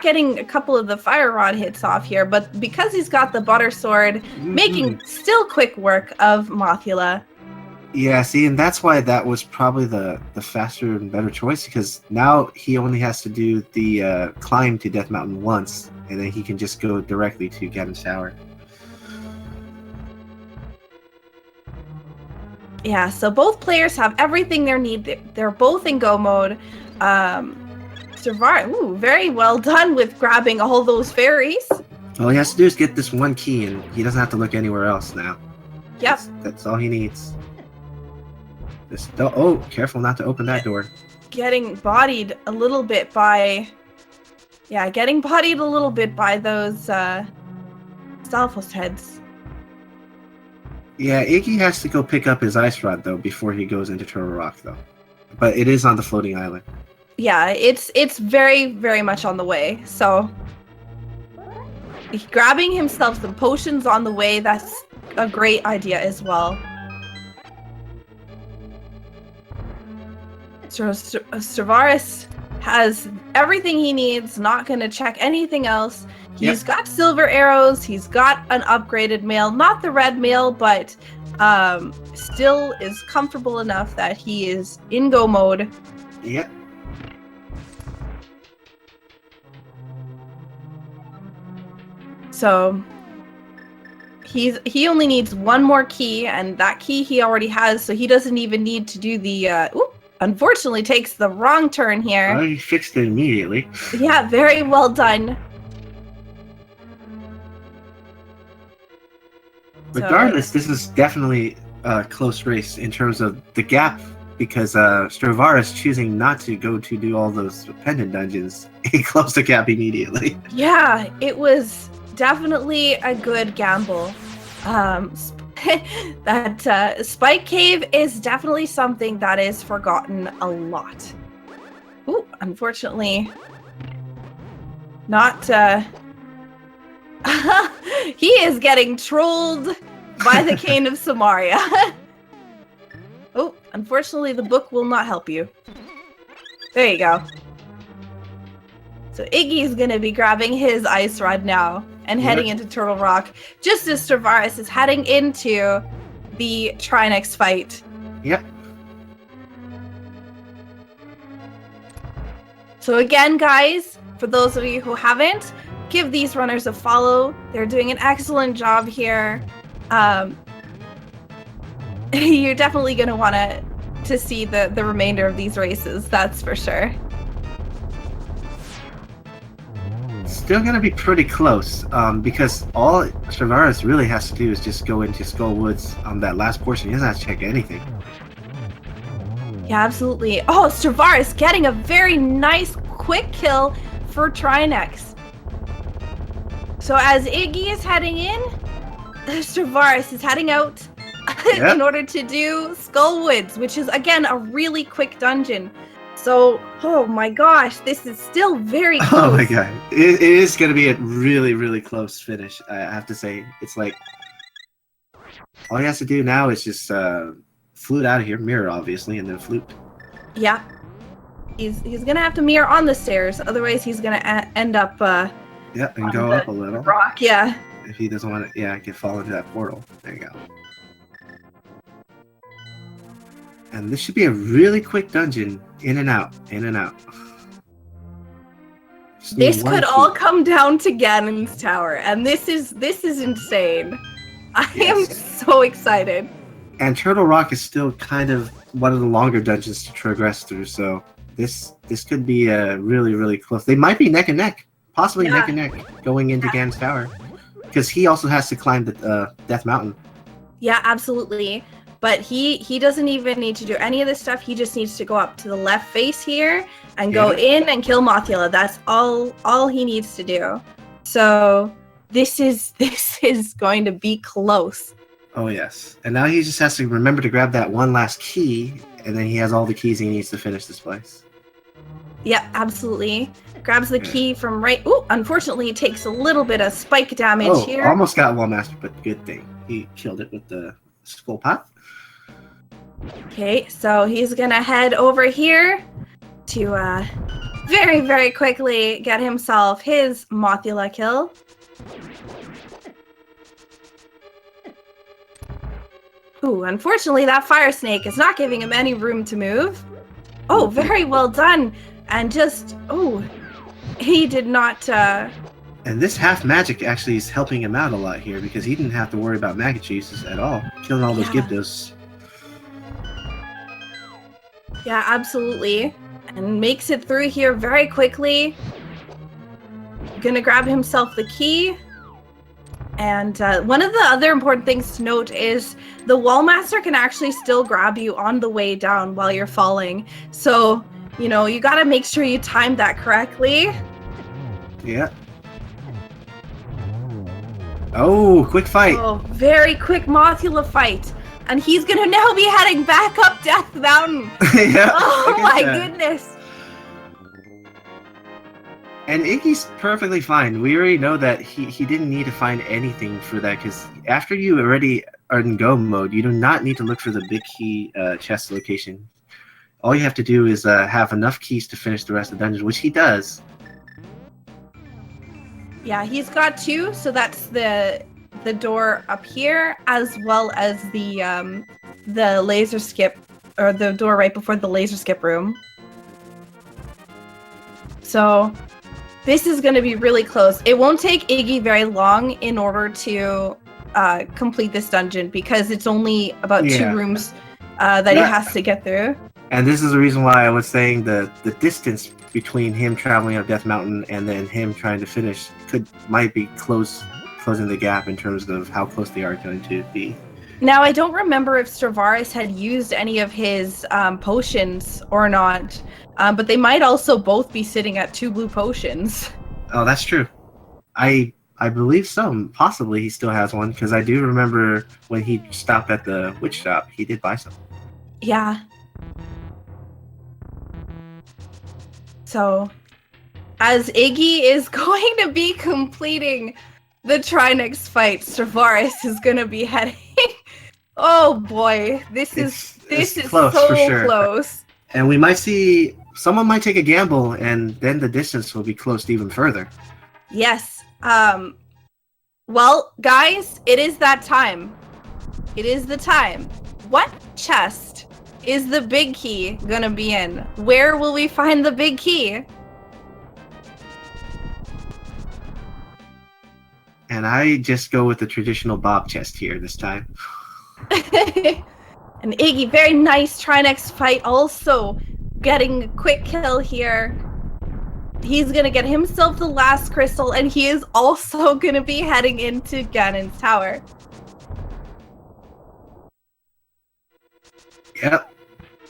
getting a couple of the fire rod hits off here, but because he's got the butter sword, making still quick work of Mothula. Yeah, see, and that's why that was probably the faster and better choice, because now he only has to do the climb to Death Mountain once, and then he can just go directly to Ganon's Tower. Yeah, so both players have everything they need. They're both in go mode. Straevaras, very well done with grabbing all those fairies. All he has to do is get this one key, and he doesn't have to look anywhere else now. Yep. That's all he needs. Oh, careful not to open that door. Getting bodied a little bit by... Yeah, getting bodied a little bit by those Stalfos heads. Yeah, Iggy has to go pick up his ice rod, though, before he goes into Turtle Rock, though. But it is on the floating island. Yeah, it's very, very much on the way, so... Grabbing himself some potions on the way, that's a great idea as well. So Straevaras has everything he needs, not going to check anything else. He's got silver arrows, he's got an upgraded mail, not the red mail, but still is comfortable enough that he is in go mode. Yep. So he only needs one more key, and that key he already has, so he doesn't even need to do the unfortunately takes the wrong turn here. Well, he fixed it immediately. Yeah, very well done. Regardless, this is definitely a close race in terms of the gap, because Straevaras choosing not to go to do all those pendant dungeons, he closed the gap immediately. Yeah, it was definitely a good gamble. That Spike Cave is definitely something that is forgotten a lot. Ooh, unfortunately, not. He is getting trolled by the Cane of Samaria. Oh, unfortunately, the book will not help you. There you go. So Iggy is going to be grabbing his ice rod now and heading into Turtle Rock, just as Straevaras is heading into the Trinex fight. Yep. So again, guys, for those of you who haven't, give these runners a follow. They're doing an excellent job here. You're definitely going to want to see the remainder of these races, that's for sure. Still going to be pretty close, because all Straevaras really has to do is just go into Skull Woods on that last portion. He doesn't have to check anything. Yeah, absolutely. Oh, Straevaras getting a very nice quick kill for Trinex. So as Iggy is heading in, Straevaras is heading out in order to do Skull Woods, which is, again, a really quick dungeon. So, oh my gosh, this is still very close. Oh my god. It is going to be a really, really close finish, I have to say. It's like, all he has to do now is just flute out of here, mirror obviously, and then flute. Yeah. He's going to have to mirror on the stairs, otherwise he's going to end up... yeah, and go up a little. Rock, yeah. If he doesn't want to, yeah, I can fall into that portal. There you go. And this should be a really quick dungeon. In and out, in and out. Just need This one could key. all come down to Ganon's tower, and this is insane. I am Yes. so excited. And Turtle Rock is still kind of one of the longer dungeons to progress through, so this could be really, really close. They might be neck and neck, possibly Yeah. neck and neck, going into Ganon's tower. Because he also has to climb the Death Mountain. Yeah, absolutely. But he doesn't even need to do any of this stuff. He just needs to go up to the left face here and go in and kill Mothula. That's all he needs to do. So this is going to be close. Oh yes. And now he just has to remember to grab that one last key, and then he has all the keys he needs to finish this place. Yep, absolutely. Grabs the key from right. Ooh, unfortunately, it takes a little bit of spike damage here. Almost got Wall Master, but good thing. He killed it with the skull pot. Okay, so he's gonna head over here to very, very quickly get himself his Mothula kill. Ooh, unfortunately, that fire snake is not giving him any room to move. Oh, very well done. And just, he did not, And this half magic actually is helping him out a lot here, because he didn't have to worry about magic uses at all. Killing all those Gyptos. yeah, absolutely. And makes it through here very quickly. Gonna grab himself the key. And one of the other important things to note is the Wall Master can actually still grab you on the way down while you're falling. So, you know, you gotta make sure you time that correctly. Yeah. Oh, quick fight. Oh, very quick Mothula fight. And he's gonna now be heading back up Death Mountain. Yeah. Oh look at my that. goodness. And Iggy's perfectly fine. We already know that he didn't need to find anything for that, because after you already are in go mode, you do not need to look for the big key chest location. All you have to do is have enough keys to finish the rest of the dungeon, which he does. Yeah, he's got two, so that's the door up here, as well as the laser skip, or the door right before the laser skip room. So this is going to be really close. It won't take Iggy very long in order to complete this dungeon, because it's only about 2 rooms that he has to get through. And this is the reason why I was saying the distance between him traveling up Death Mountain and then him trying to finish might be closing the gap in terms of how close they are going to be. Now, I don't remember if Straevaras had used any of his potions or not, but they might also both be sitting at 2 blue potions. Oh, that's true. I believe so. Possibly he still has one, because I do remember when he stopped at the witch shop, he did buy some. Yeah. So, as Iggy is going to be completing the Trinex fight, Straevaras is going to be heading. Oh boy, this is close, so for sure. close. And we might see someone might take a gamble, and then the distance will be closed even further. Yes. Well, guys, it is that time. It is the time. What chest is the big key gonna be in? Where will we find the big key? And I just go with the traditional Bob chest here this time. And Iggy, very nice Trinex fight, also getting a quick kill here. He's gonna get himself the last crystal, and he is also gonna be heading into Ganon's tower. Yep.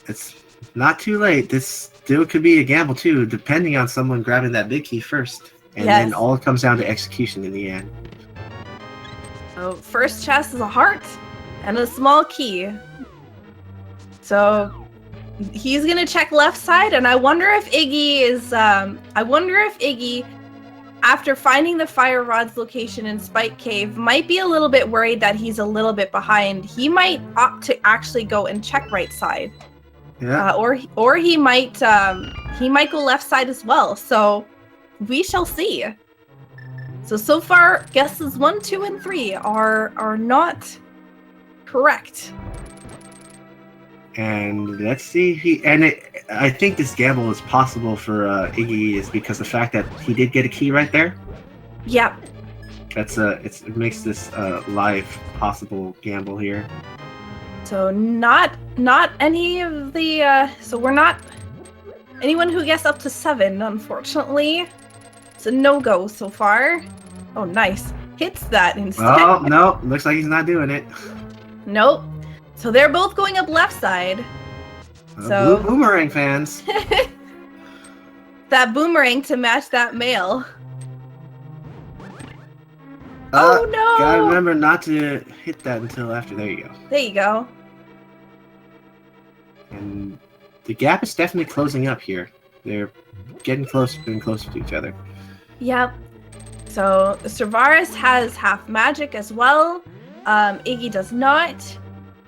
It's not too late. This still could be a gamble too, depending on someone grabbing that big key first. And then all comes down to execution in the end. So first chest is a heart and a small key. So he's gonna check left side, and I wonder if Iggy is after finding the fire rod's location in Spike Cave, might be a little bit worried that he's a little bit behind. He might opt to actually go and check right side. Yeah. Or he might go left side as well. So we shall see. So far, guesses 1, 2, and 3 are not correct. And let's see. I think this gamble is possible for Iggy is because the fact that he did get a key right there. Yep. It makes this live possible gamble here. So not any of the so we're not anyone who gets up to 7, unfortunately. It's a no-go so far. Oh, nice. Hits that instead. Oh, no. Looks like he's not doing it. Nope. So they're both going up left side. So Blue Boomerang fans. that boomerang to match that mail. Oh, no. Gotta remember not to hit that until after. There you go. There you go. And the gap is definitely closing up here. They're getting closer and closer to each other. Yep. So Straevaras has half magic as well. Iggy does not.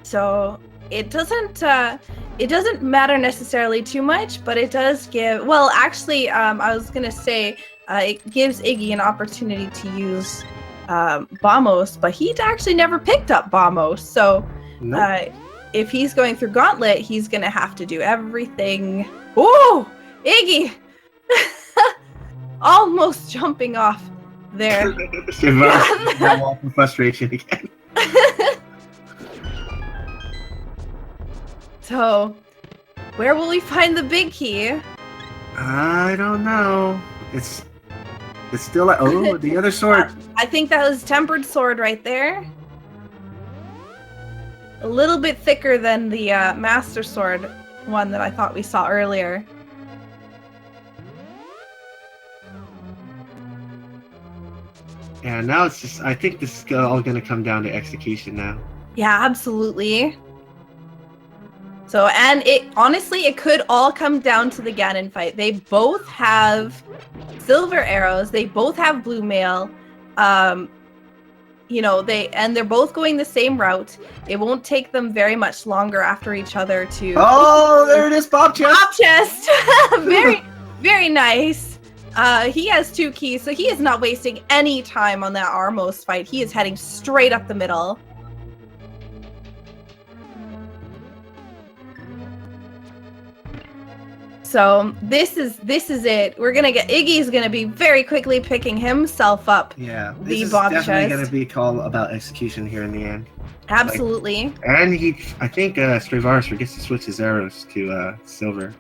So it doesn't matter necessarily too much, but it does give. Well, actually, I was gonna say it gives Iggy an opportunity to use Bombos, but he actually never picked up Bombos. So Nope. If he's going through Gauntlet, he's gonna have to do everything. Ooh, Iggy, almost jumping off there. Wall from frustration again. So, where will we find the big key? I don't know. It's still like the other sword. I think that was Tempered Sword right there. A little bit thicker than the Master Sword one that I thought we saw earlier. Yeah, now it's just. I think this is all going to come down to execution now. Yeah, absolutely. So, and it could all come down to the Ganon fight. They both have silver arrows. They both have blue mail. They're both going the same route. It won't take them very much longer after each other to. Oh, there it is, Bob Chest. Bob Chest. Very, very nice. He has 2 keys, so he is not wasting any time on that Armos fight. He is heading straight up the middle. So this is it. We're gonna get Iggy's gonna be very quickly picking himself up. Yeah, the this is Bob definitely Chest. going to be called about execution here in the end. Absolutely. And I think Straevaras forgets to switch his arrows to silver.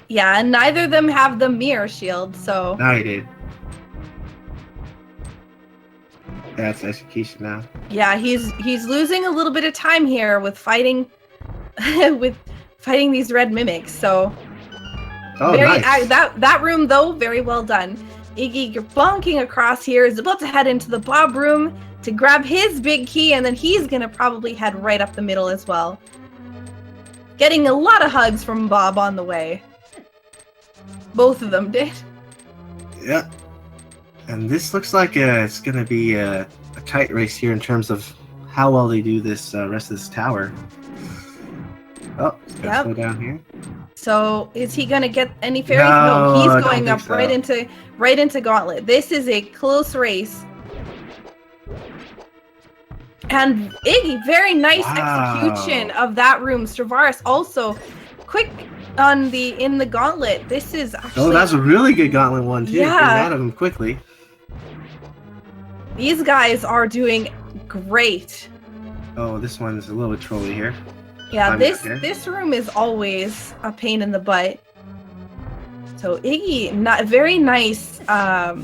Yeah, and neither of them have the mirror shield, so. Now he did. That's execution now. Yeah, he's losing a little bit of time here with fighting these red mimics. So. Oh, nice. That room though, very well done. Iggy, you're bonking across here. Is about to head into the Bob room to grab his big key, and then he's gonna probably head right up the middle as well. Getting a lot of hugs from Bob on the way. Both of them did. Yeah. And this looks like it's going to be a tight race here in terms of how well they do this rest of this tower. Oh, it's going to slow down here. So is he gonna get any fairies? No, he's going up right into Gauntlet. This is a close race. And Iggy, very nice execution of that room. Straevaras also quick in the Gauntlet. This is actually. Oh, that's a really good Gauntlet one too. Yeah. Getting out of him quickly. These guys are doing great. Oh, this one is a little bit trolly here. Yeah, this room is always a pain in the butt. So Iggy, not very nice. I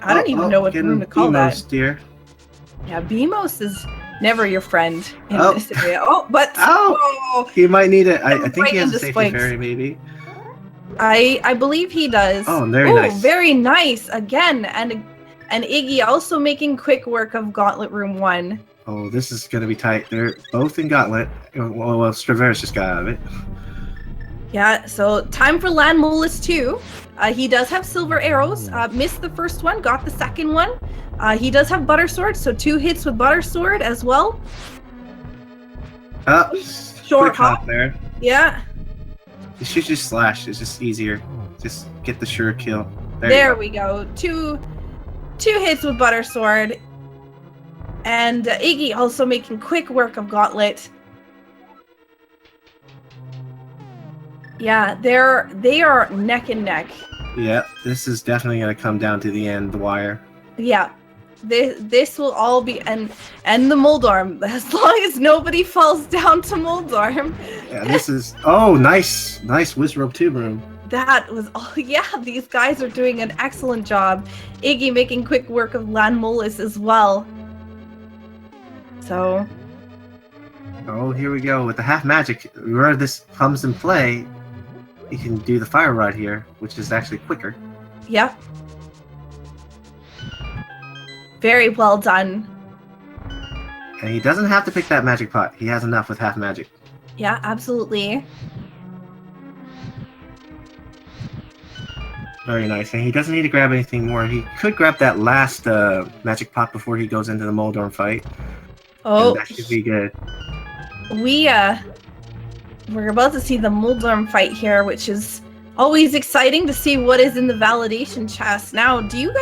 don't even know what room to call that. Dear. Yeah, Beamos is never your friend in this area. Oh, but he might need it. I think right he has a into safety spikes. fairy, maybe. I believe he does. Oh, very nice. Very nice again, and Iggy also making quick work of Gauntlet Room 1. Oh, this is gonna be tight. They're both in Gauntlet. Well, Straevaras just got out of it. Yeah, so time for Land Molus 2. He does have silver arrows. Missed the first one, got the second one. He does have Butter Sword, so 2 hits with Butter Sword as well. Short hop there. Yeah. You should just slash. It's just easier. Just get the sure kill. There we go. Two hits with Butter Sword. And Iggy also making quick work of Gauntlet. Yeah, they are neck and neck. Yeah, this is definitely going to come down to the end, the wire. Yeah, this will all be and the Moldarm, as long as nobody falls down to Moldarm. Yeah, this is nice Wizrobe Tube Room. That was all. Yeah, these guys are doing an excellent job. Iggy making quick work of Landmolis as well. So. Oh, here we go with the half magic. Where this comes in play, you can do the fire rod here, which is actually quicker. Yep. Very well done. And he doesn't have to pick that magic pot. He has enough with half magic. Yeah, absolutely. Very nice. And he doesn't need to grab anything more. He could grab that last magic pot before he goes into the Moldorm fight. Oh, and that should be good. We're about to see the Moldorm fight here, which is always exciting to see what is in the validation chest. Now, do you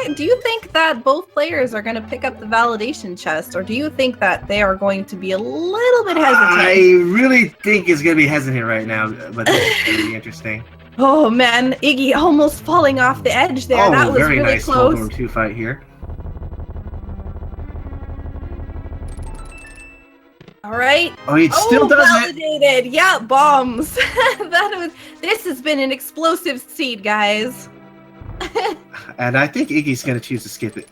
think that both players are going to pick up the validation chest, or do you think that they are going to be a little bit hesitant? I really think it's going to be hesitant right now, but this is going to be interesting. Oh man, Iggy almost falling off the edge there. Oh, that was very really nice close. Moldorm 2 fight here. All right. Oh, he still does validated. It. Yeah, bombs. This has been an explosive seed, guys. And I think Iggy's going to choose to skip it.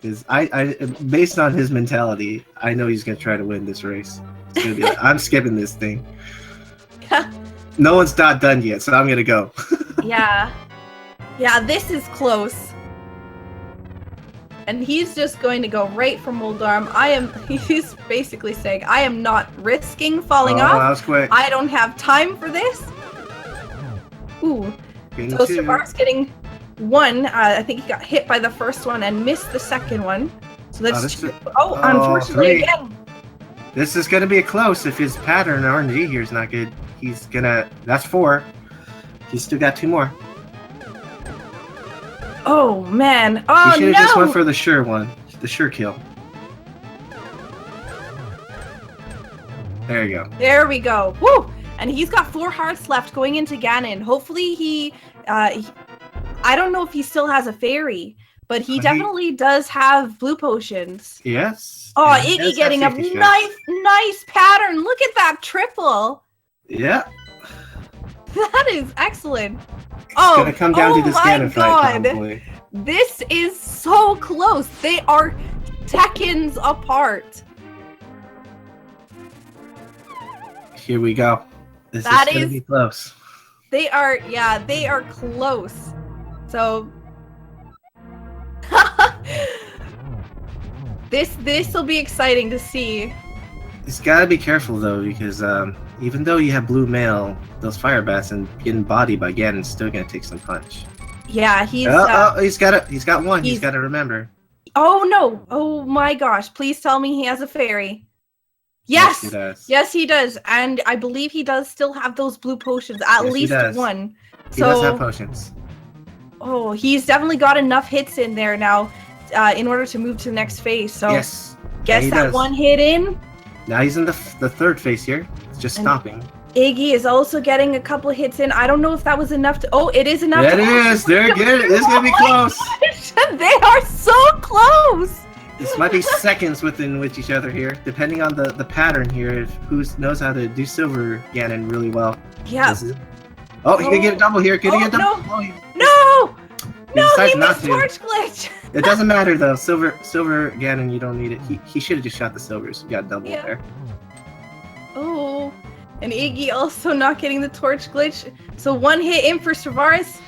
Because I, based on his mentality, I know he's going to try to win this race. It's going to be like, I'm skipping this thing. No one's not done yet, so I'm going to go. Yeah. Yeah, this is close. And he's just going to go right for Moldarm. He's basically saying, I am not risking falling off. That was quick. I don't have time for this. Ooh. So Straevaras getting one. I think he got hit by the first one and missed the second one. So that's unfortunately again. This is going to be a close if his pattern RNG here is not good. He's going to... That's 4. He's still got 2 more. Oh, man. Oh, he should have just went for the sure one. The sure kill. There you go. There we go. Woo! And he's got 4 hearts left going into Ganon. Hopefully he I don't know if he still has a fairy, but he definitely does have blue potions. Yes. Oh, Iggy getting a nice pattern. Look at that triple. Yeah. That is excellent. It's gonna come down to this Ganon fight, probably. This is so close. They are seconds apart. Here we go. This is gonna be close. They are close. So this will be exciting to see. He's gotta be careful though, because even though you have blue mail, those fire bats and getting bodied by Ganon's still gonna take some punch. Yeah, he's got one. He's got to remember. Oh no! Oh my gosh! Please tell me he has a fairy. Yes, he does. Yes, he does, and I believe he does still have those blue potions. At least one. He does have potions. Oh, he's definitely got enough hits in there now, in order to move to the next phase. So yes, guess that one hit in. Now he's in the third phase here. It's just stopping. Iggy is also getting a couple hits in. I don't know if that was enough to... Oh, it is enough to... It is! They're good! This is going to be close! They are so close! This might be seconds with each other here, depending on the pattern here, if who knows how to do Silver Ganon really well. Yeah. Oh, he could get a double here. Could he get a double? No! He missed torch glitch! It doesn't matter, though. Silver Ganon, you don't need it. He should have just shot the silvers. You got a double there. Oh... And Iggy also not getting the torch glitch. So 1 hit in for Straevaras,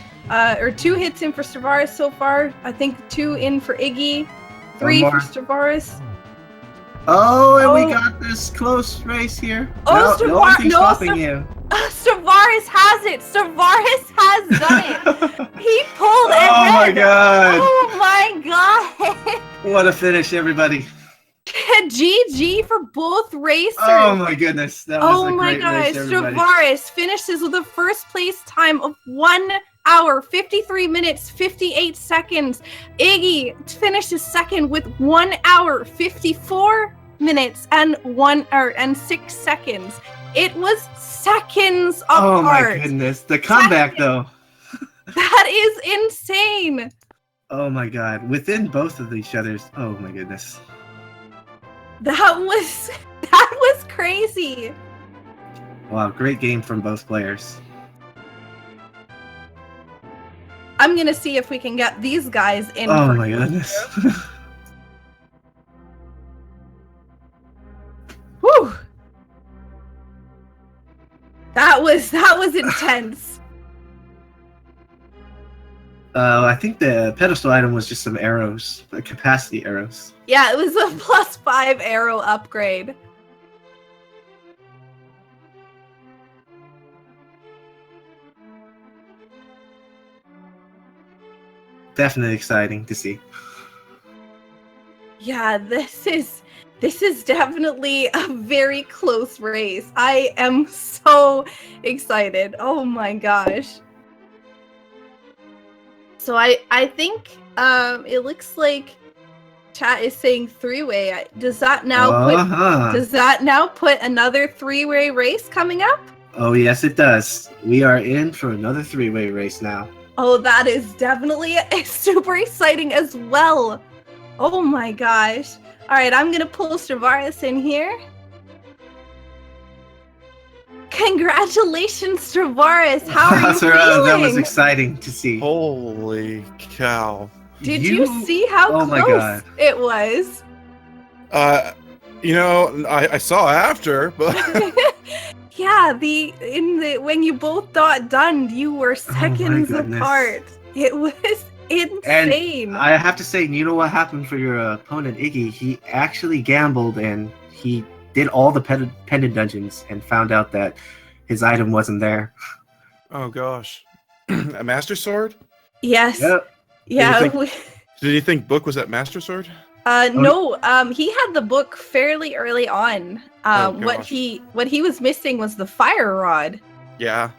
or 2 hits in for Straevaras so far. I think 2 in for Iggy, 3 for Straevaras. Oh, and we got this close race here. Oh, Straevaras Straevaras has it. Straevaras has done it. He pulled it. Oh my god. Oh my god. What a finish, everybody. GG for both racers. Oh my goodness. That was a great race, everybody. Straevaras finishes with a first place time of 1 hour, 53 minutes, 58 seconds. Iggy finishes second with 1 hour, 54 minutes and 6 seconds. It was seconds apart. Oh my goodness. The comeback though. That is insane. Oh my god. Within both of each other's. Oh my goodness. That was crazy. Wow, great game from both players. I'm gonna see if we can get these guys in. Oh my goodness. Whew. That was intense. I think the pedestal item was just some arrows, like capacity arrows. Yeah, it was a +5 arrow upgrade. Definitely exciting to see. Yeah, this is definitely a very close race. I am so excited. Oh my gosh. So I think it looks like chat is saying three-way. Does that now put another three-way race coming up? Oh yes, it does. We are in for another three-way race now. Oh, that is definitely super exciting as well. Oh my gosh. All right, I'm going to pull Straevaras in here. Congratulations, Straevaras. How are you feeling? That was exciting to see. Holy cow. Did you see how close it was? I saw after, but yeah, when you both got done, you were seconds apart. It was insane. And I have to say, you know what happened for your opponent, Iggy? He actually gambled and he did all the pendant dungeons and found out that his item wasn't there. Oh gosh. A Master Sword? Yes. Yep. Yeah. Did you think Book was at Master Sword? No. He had the book fairly early on. What he was missing was the fire rod. Yeah.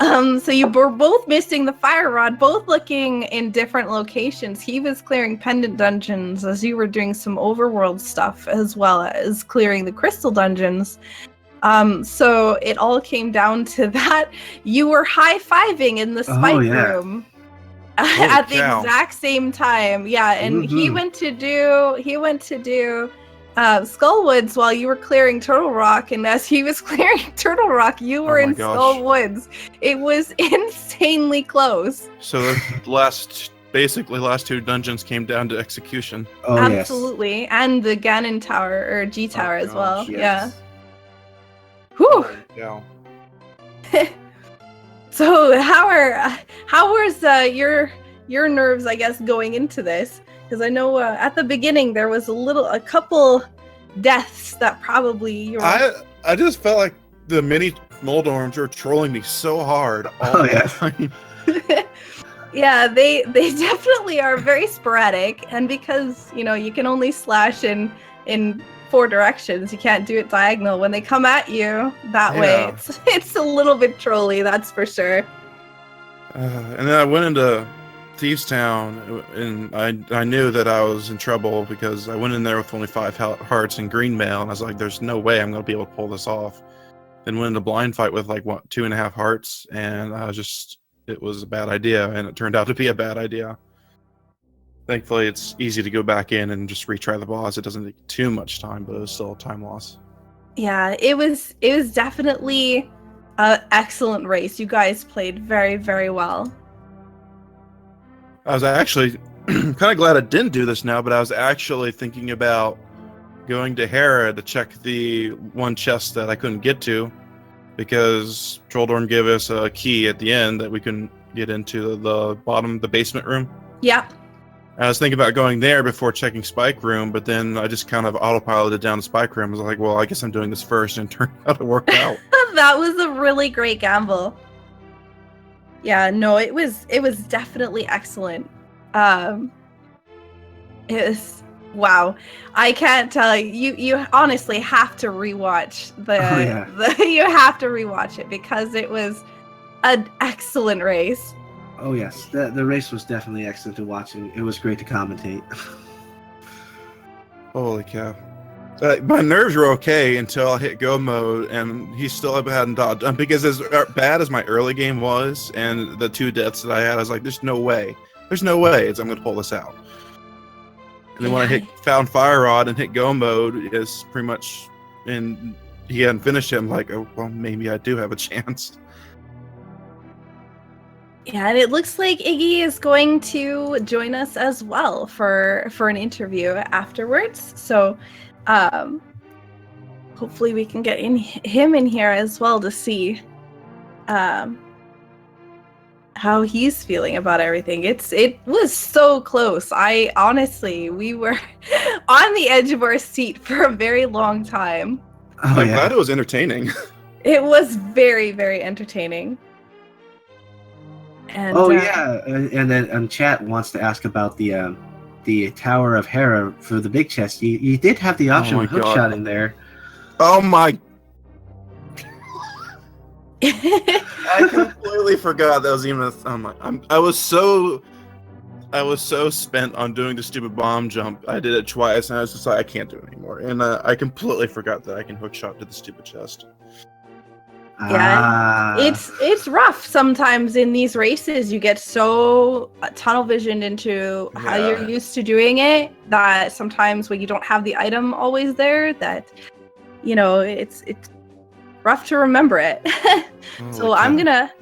So you were both missing the fire rod, both looking in different locations. He was clearing pendant dungeons as you were doing some overworld stuff, as well as clearing the crystal dungeons. So it all came down to that. You were high-fiving in the spike room at the exact same time. Yeah, and he went to do Skullwoods while you were clearing Turtle Rock, and as he was clearing Turtle Rock, you were in Skullwoods. It was insanely close. So the last two dungeons came down to execution. Oh, absolutely. Yes. And the Ganon Tower, or G Tower as well. Yes. Yeah. Whew. Yeah. So how was your nerves, I guess, going into this? Because I know at the beginning there was a couple deaths that probably you were... I just felt like the mini Moldorms were trolling me so hard all the time. Yeah, they definitely are very sporadic, and because you can only slash in 4 directions, you can't do it diagonal. When they come at you that way, it's a little bit trolly, that's for sure. And then I went into Thieves Town, and I knew that I was in trouble because I went in there with only 5 hearts and green mail, and I was like, there's no way I'm going to be able to pull this off. Then went into blind fight with 2.5 hearts, and it was a bad idea, and it turned out to be a bad idea. Thankfully, it's easy to go back in and just retry the boss. It doesn't take too much time, but it was still a time loss. Yeah, it was definitely an excellent race. You guys played very, very well. I was actually kind of glad I didn't do this now, but I was actually thinking about going to Hera to check the one chest that I couldn't get to, because Trolldorn gave us a key at the end that we couldn't get into the basement room. Yeah. I was thinking about going there before checking Spike Room, but then I just kind of autopiloted down to Spike Room. I was like, well, I guess I'm doing this first, and it turned out to work out. That was a really great gamble. Yeah, no, it was definitely excellent. It was, wow. I can't tell you. You honestly have to rewatch you have to rewatch it because it was an excellent race. Oh yes, the race was definitely excellent to watch, and it was great to commentate. Holy cow. My nerves were okay until I hit go mode, and he still hadn't dodged. Because as bad as my early game was, and the 2 deaths that I had, I was like, "There's no way. There's no way I'm going to pull this out." And then when I found Fire Rod and hit go mode, is pretty much, and he hadn't finished it. I'm like, "Oh well, maybe I do have a chance." Yeah, and it looks like Iggy is going to join us as well for an interview afterwards. So, hopefully we can get him in here as well to see how he's feeling about everything. It was so close. We were on the edge of our seat for a very long time. Oh, I'm yeah. glad it was entertaining. It was very, very entertaining. And, yeah, and then chat wants to ask about the Tower of Hera for the big chest. You did have the option Oh my of hookshot God. in there. Oh my! I completely forgot that was even a. I was so spent on doing the stupid bomb jump. I did it twice, and I was just like, I can't do it anymore. And I completely forgot that I can hookshot to the stupid chest. Yeah, it's rough sometimes in these races. You get so tunnel visioned into how you're used to doing it that sometimes when you don't have the item always there, that it's rough to remember it. So I'm gonna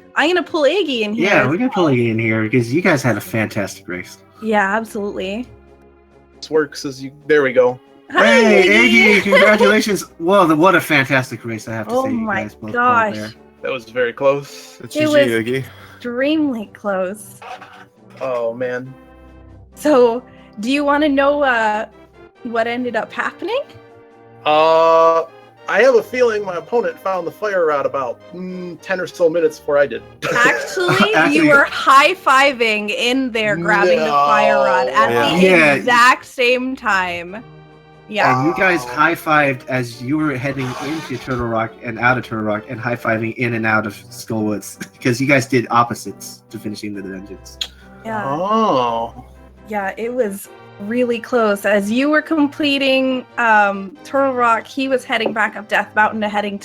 pull Iggy in here. Yeah, we can pull Iggy in here because you guys had a fantastic race. Yeah, absolutely. This works there we go. Hey, Iggy, congratulations! Well, what a fantastic race I have to say. You guys both pulled gosh. there. That was very close. It's It GG, was- Iggy. Extremely close. Oh man. So, do you want to know what ended up happening? I have a feeling my opponent found the fire rod about 10 or so minutes before I did. Actually, Actually- you were high-fiving in there, grabbing the fire rod at the Yeah. exact same time. Yeah. And you guys high-fived as you were heading into Turtle Rock and out of Turtle Rock, and high-fiving in and out of Skullwoods because you guys did opposites to finishing the dungeons. Yeah. Oh. Yeah, it was really close. As you were completing Turtle Rock, he was heading back up Death Mountain to heading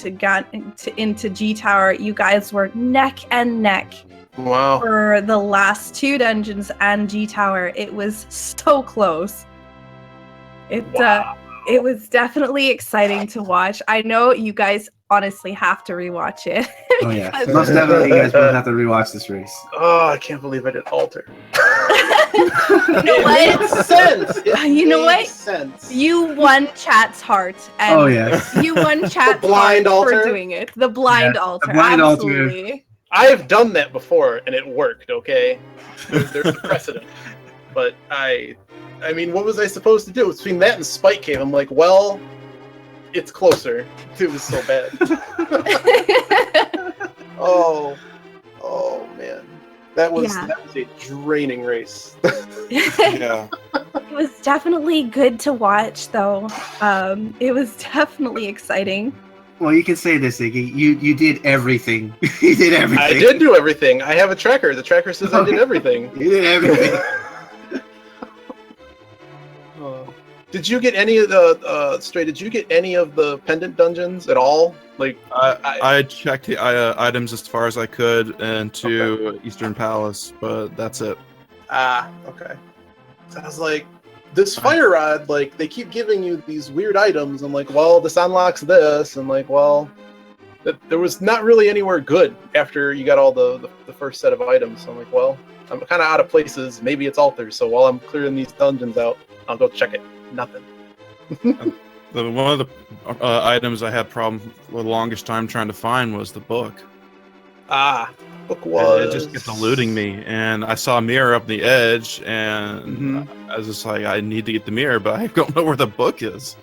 into G Tower. You guys were neck and neck Wow. for the last 2 dungeons and G Tower. It was so close. It was definitely exciting to watch. I know you guys honestly have to rewatch it. Oh yeah, most definitely you guys will have to rewatch this race. Oh, I can't believe I did alter. You know It what? makes sense. You know what? Makes sense. You won chat's heart. And Oh yes. you won chat's blind heart altar? for doing it. The blind altar. blind altar. Absolutely. I've done that before and it worked, okay? There's a precedent. But I mean, what was I supposed to do? Between that and Spike Cave, I'm like, well, it's closer. It was so bad. Oh man. That was a draining race. Yeah. It was definitely good to watch, though. It was definitely exciting. Well, you can say this, Iggy. You did everything. You did everything. I did do everything. I have a tracker. The tracker says I did everything. You did everything. Did you get any of the Did you get any of the pendant dungeons at all? Like, I checked the items as far as I could into Eastern Palace, but that's it. Okay. So I was like, this fire rod, like, they keep giving you these weird items. I'm like, well, this unlocks this. I'm like, well, there was not really anywhere good after you got all the first set of items. So I'm like, well, I'm kind of out of places. Maybe it's altars. So while I'm clearing these dungeons out, I'll go check it. Nothing. One of the items I had problem for the longest time trying to find was the book. Book was. It just kept eluding me, and I saw a mirror up the edge, and I was just like, I need to get the mirror, but I don't know where the book is.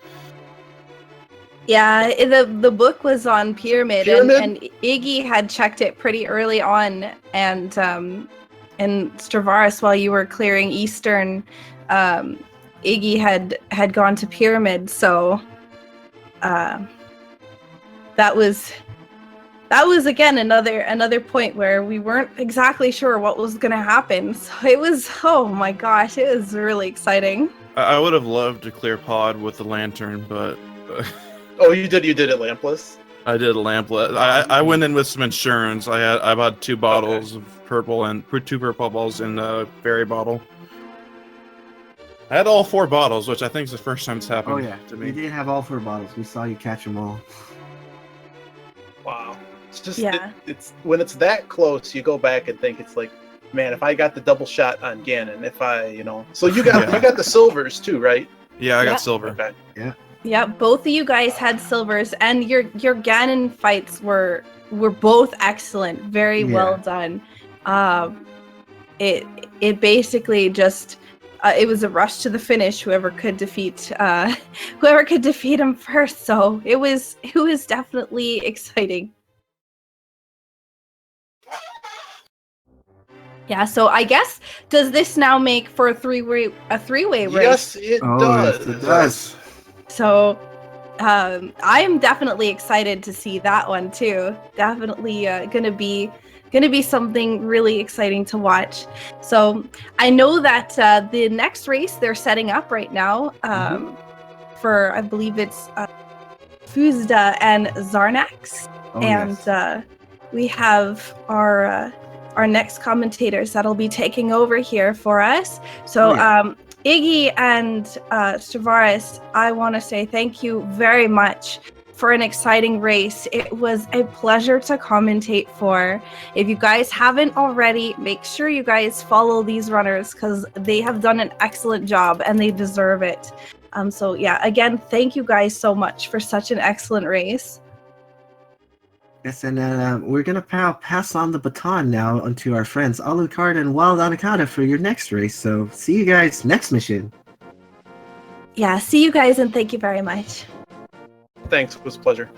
Yeah, the book was on Pyramid? And Iggy had checked it pretty early on, and Straevaras, while you were clearing Eastern, Iggy had gone to Pyramid, so that was again another point where we weren't exactly sure what was going to happen. So it was, oh my gosh, it was really exciting. I would have loved to clear Pod with the lantern, but Oh, you did it lampless. I did a lamplet. I went in with some insurance. I bought 2 bottles of purple and 2 purple balls in a fairy bottle. I had all 4 bottles, which I think is the first time it's happened. Oh yeah, to me. you did have all 4 bottles. We saw you catch them all. Wow. It's just Yeah. it's when it's that close, you go back and think it's like, man, if I got the double shot on Ganon, if I, So you got Yeah. you got the silvers too, right? Yeah, I Yeah. got silver. Okay. Yeah, both of you guys had silvers, and your Ganon fights were both excellent. Very well done. It basically just it was a rush to the finish. Whoever could defeat him first. So it was definitely exciting. Yeah. So I guess, does this now make for a three-way race? Yes, it does. Yes, it does. So I am definitely excited to see that one too. Definitely gonna be something really exciting to watch. So I know that the next race they're setting up right now for, I believe it's Fuzda and Zarnax, Oh, and yes. we have our next commentators that'll be taking over here for us. So Iggy and Straevaras, I want to say thank you very much for an exciting race. It was a pleasure to commentate for. If you guys haven't already, make sure you guys follow these runners, because they have done an excellent job and they deserve it. So yeah, again, thank you guys so much for such an excellent race. Yes, and we're gonna pass on the baton now onto our friends Alucard and Wild Anacada for your next race. So see you guys next mission. Yeah, see you guys, and thank you very much. Thanks. It was a pleasure.